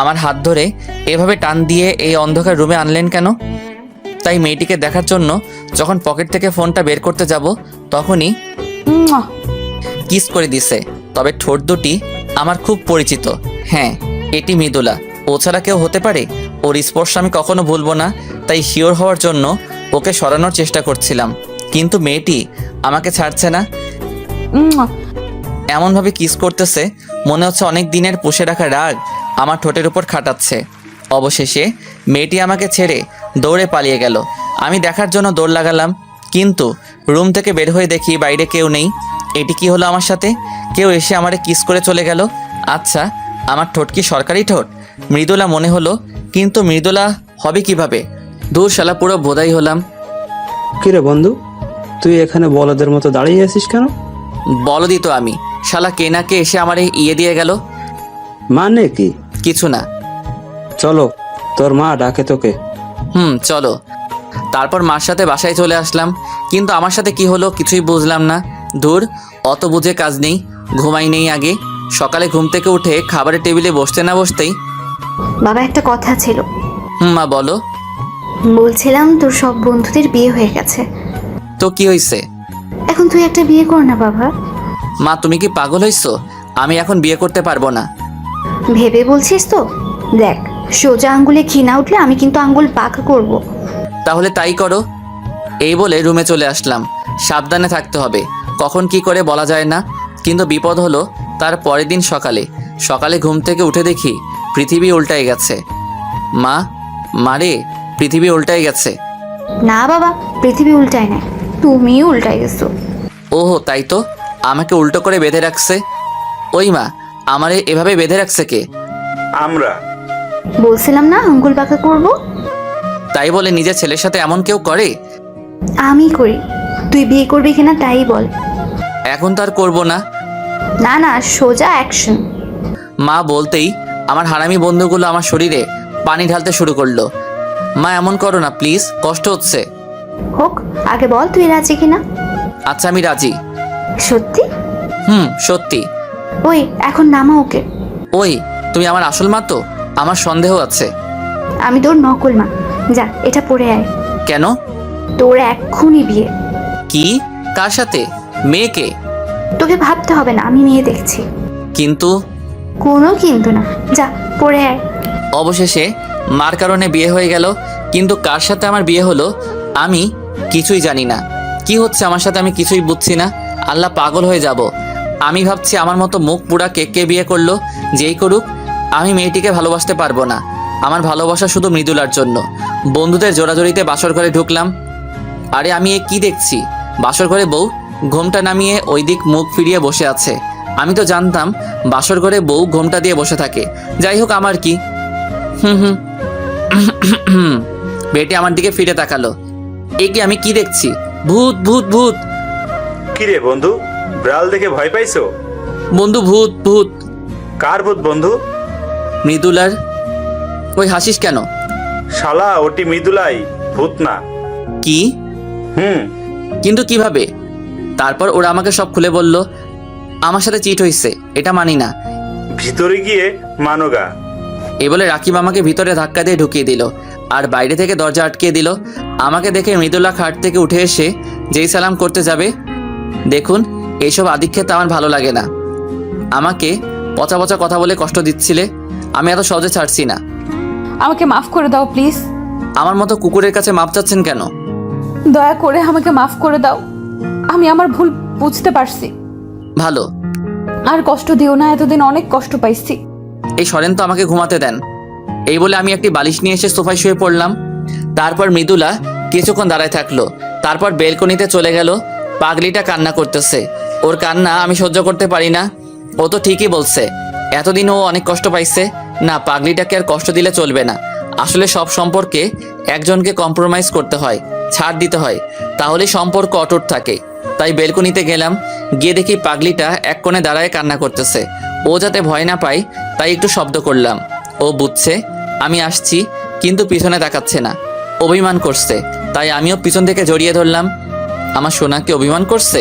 আমার হাত ধরে এভাবে টান দিয়ে এই অন্ধকার রুমে আনলেন কেন? তাই মেয়েটিকে দেখার জন্য যখন পকেট থেকে ফোনটা বের করতে যাব, তখনই কিস করে দিছে। তবে ঠোঁট দুটি আমার খুব পরিচিত। হ্যাঁ, এটি মৃদুলা। ও ছাড়া কেউ হতে পারে? ওর স্পর্শ আমি কখনো ভুলবো না। তাই শিওর হওয়ার জন্য ওকে সরানোর চেষ্টা করছিলাম, কিন্তু মেয়েটি আমাকে ছাড়ছে না। এমনভাবে কিস করতেছে, মনে হচ্ছে অনেক দিনের পুষে রাখা রাগ আমার ঠোঁটের উপর খাটাচ্ছে। অবশেষে মেয়েটি আমাকে ছেড়ে দৌড়ে পালিয়ে গেল। আমি দেখার জন্য দৌড় লাগালাম, কিন্তু রুম থেকে বের হয়ে দেখি বাইরে কেউ নেই। এটি কি হলো আমার সাথে? কেউ এসে আমারে কিস করে চলে গেল। আচ্ছা, আমার ঠোঁট কি সরকারি ঠোঁট? মৃদুলা মনে হলো, কিন্তু মৃদুলা হবে কিভাবে? দূর শালা, পুরো বোধাই হলাম। কিরে বন্ধু, তুই এখানে বলদের মতো দাঁড়িয়ে আছিস কেন? বলদি তো আমি, শালা কে না কে এসে আমারে ইয়ে দিয়ে গেল। মানে কি? কিছু না। চলো, তোর মা ডাকে তোকে। চলো। তারপর মার সাথে বাসায় চলে আসলাম, কিন্তু আমার সাথে কি হলো কিছুই বুঝলাম না। দূর, অত বুঝে কাজ নেই, ঘুমাই নেই আগে। সকালে ঘুম থেকে উঠে খাবারের টেবিলে বসতে না বসতেই বাবা, একটা কথা ছিল। মা বলো। বলছিলাম তোর সব বন্ধুদের বিয়ে হয়ে গেছে, তো কি হয়েছে? এখন তুই একটা বিয়ে কর না বাবা। মা, তুমি কি পাগল হইছো? আমি এখন বিয়ে করতে পারবো না। ভেবে বলছিস তো? দেখ, সোজা আঙ্গুলে ঘি না উঠলে আমি কিন্তু আঙ্গুল বাঁকা করব। তাহলে তাই করো। এই বলে রুমে চলে আসলাম। সাবধানে থাকতে হবে, কখন কি করে বলা যায় না। কিন্তু বিপদ হলো তার পরের দিন সকালে ঘুম থেকে উঠে দেখি পৃথিবী উল্টায় গেছে। মারে, পৃথিবী উল্টায় গেছে। না বাবা, পৃথিবী উল্টায় নাই, তুমিই উল্টায় গেছো। ওহো, তাই তো, আমাকে উল্টো করে বেঁধে রাখছে। ওই মা, আমারে এভাবে বেঁধে রাখছে কে? আমরা। বলছিলাম না আঙ্গুল বাঁকা করব? তাই বলে নিজের ছেলের সাথে এমন কেউ করে? আমি করি। তুই বিয়ে করবি কিনা তাই বল। এখন তো আর করবো না। না না, সোজা অ্যাকশন। মা বলতেই আমার হারামি বন্ধুগুলো আমার শরীরে পানি ঢালতে শুরু করলো। মা, এমন করো না প্লিজ, কষ্ট হচ্ছে। হোক, আগে বল তুই রাজি কিনা। আচ্ছা, আমি রাজি। সত্যি? সত্যি। ওই, এখন নামা ওকে। ওই, তুমি আমার আসল মা তো? আমার সন্দেহ আছে। আমি তোর নকল মা। যা, এটা পরে আয়। কেন? তোর এক্ষুনি বিয়ে। কি? কার সাথে? মেয়েকে? তোকে ভাবতে হবে না, আমি মেয়ে দেখছি। কিন্তু কোনো কিন্তু না, যা পরে আয়। অবশেষে মার কারণে বিয়ে হয়ে গেল, কিন্তু কার সাথে আমার বিয়ে হলো আমি কিছুই জানি না। কি হচ্ছে আমার সাথে আমি কিছুই বুঝছি না। আল্লাহ, পাগল হয়ে যাব। আমি ভাবছি আমার মতো মুখ পুরা কে বিয়ে করলো। যেই করুক, আমি মেয়েটিকে ভালোবাসতে পারবো না। আমার ভালোবাসা শুধু মৃদুলার জন্য। বন্ধুদের জোড়াজোড়িতে বাসর ঘরে ঢুকলাম। আরে আমি এ কি দেখছি? বাসর ঘরে বউ ঘোমটা নামিয়ে ওই দিক মুখ ফিরিয়ে বসে আছে। আমি তো জানতাম বাসর ঘরে বউ ঘোমটা দিয়ে বসে থাকে। যাই হোক, আমার কি। বেটি আমার দিকে ফিরে তাকালো। এ কি? আমি কি দেখছি? ভূত ভূত ভূত। কিরে বন্ধু, ব্রাল দেখে ভয় পাইছো? বন্ধু, ভূত ভূত। কার ভূত বন্ধু? মৃদুলার। ওই হাসিস কেন? শালা, ওটি মৃদুলাই, ভূত না। কি? কিন্তু কিভাবে? তারপর ওরা আমাকে সব খুলে বলল। আমার সাথে চিট হইছে, এটা মানি না। ভিতরে গিয়ে মানোগা। এই বলে রাকিব আমাকে ভিতরে ধাক্কা দিয়ে ঢুকিয়ে দিল, আর বাইরে থেকে দরজা আটকে দিল। আমাকে দেখে মৃদুলা খাট থেকে উঠে এসে যেই সালাম করতে যাবে, দেখুন এইসব আদিক্ষেত আমার ভালো লাগে না। আমাকে পচা পচা কথা বলে কষ্ট দিচ্ছিলে, আমি এত সহজে ছাড়ছি না। আমাকে মাফ করে দাও প্লিজ। আমার মতো কুকুরের কাছে মাপ চাচ্ছেন কেন? দয়া করে আমাকে মাফ করে দাও, আমি আমার ভুল বুঝতে পারছি। ভালো। আর কষ্ট দিও না, এতদিন অনেক কষ্ট পাইছি। এই সরেন তো, আমাকে ঘুমাতে দেন। এই বলে আমি একটি বালিশ নিয়ে এসে সোফায় শুয়ে পড়লাম। তারপর মৃদুলা কিছুক্ষণ দাঁড়ায় থাকলো, তারপর বেলকনিতে চলে গেল। পাগলিটা কান্না করতেছে, ওর কান্না আমি সহ্য করতে পারি না। ও তো ঠিকই বলছে, এতদিন ও অনেক কষ্ট পাইছে। না, পাগলিটাকে আর কষ্ট দিলে চলবে না। আসলে সব সম্পর্কে একজনকে কম্প্রোমাইজ করতে হয়, ছাড় দিতে হয়, তাহলে সম্পর্ক অটুট থাকে। তাই বেলকনিতে গেলাম, গিয়ে দেখি পাগলিটা এক কোণে দাঁড়ায় কান্না করতেছে। ও যাতে ভয় না পায় তাই একটু শব্দ করলাম। ও বুঝছে আমি আসছি, কিন্তু পিছনে তাকাচ্ছে না, অভিমান করছে। তাই আমিও পিছন থেকে জড়িয়ে ধরলাম। আমার সোনাকে অভিমান করছে।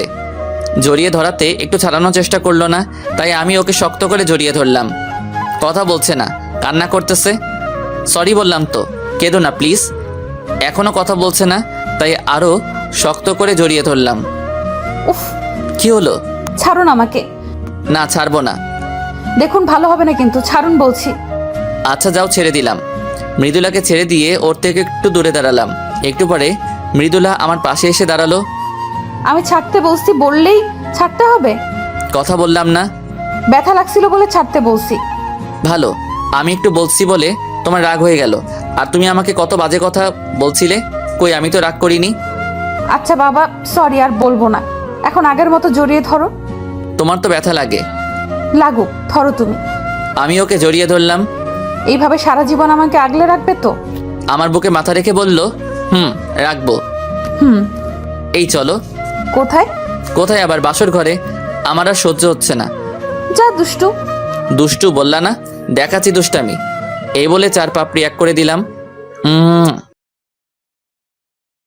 জড়িয়ে ধরাতে একটু ছাড়ানোর চেষ্টা করলো না, তাই আমি ওকে শক্ত করে জড়িয়ে ধরলাম। কথা বলছে না, কান্না করতেছে। সরি বললাম তো, কেঁদো না প্লিজ। এখনো কথা বলছে না, তাই আরো শক্ত করে জড়িয়ে ধরলাম। উফ, কি হলো? ছাড়ুন আমাকে। না, ছাড়বো না। দেখুন, ভালো হবে না কিন্তু, ছাড়ুন বলছি। আচ্ছা যাও, ছেড়ে দিলাম। মৃদুলাকে ছেড়ে দিয়ে ওর থেকে একটু দূরে দাঁড়ালাম। একটু পরে মৃদুলা আমার পাশে এসে দাঁড়ালো। আমি ছাড়তে বলছি, বললেই ছাড়তে হবে? কথা বললাম না? ব্যথা লাগছিল বলে ছাড়তে বলছি। ভালো, আমি একটু বলছি বলে তোমার রাগ হয়ে গেল। আর তুমি আমাকে কত বাজে কথা বলছিলে, কই আমি তো রাগ করিনি। আচ্ছা বাবা, সরি, আর বলবো না। এখন আগের মতো জড়িয়ে ধরো। তোমার তো ব্যথা লাগে। লাগুক, ধরো তুমি। আমি ওকে জড়িয়ে ধরলাম। এইভাবে সারা জীবন আমাকে আগলে রাখবে তো? আমার বুকে মাথা রেখে বলল, রাখবো। হুম। এই চলো। কোথায়? কোথায় আবার? বাসর ঘরে। আমার আর সহ্য হচ্ছে না। যা দুষ্টু। দুষ্টু বললা না, দেখাচ্ছি দুষ্টামি। এই বলে 4 পাপড়ি এক করে দিলাম।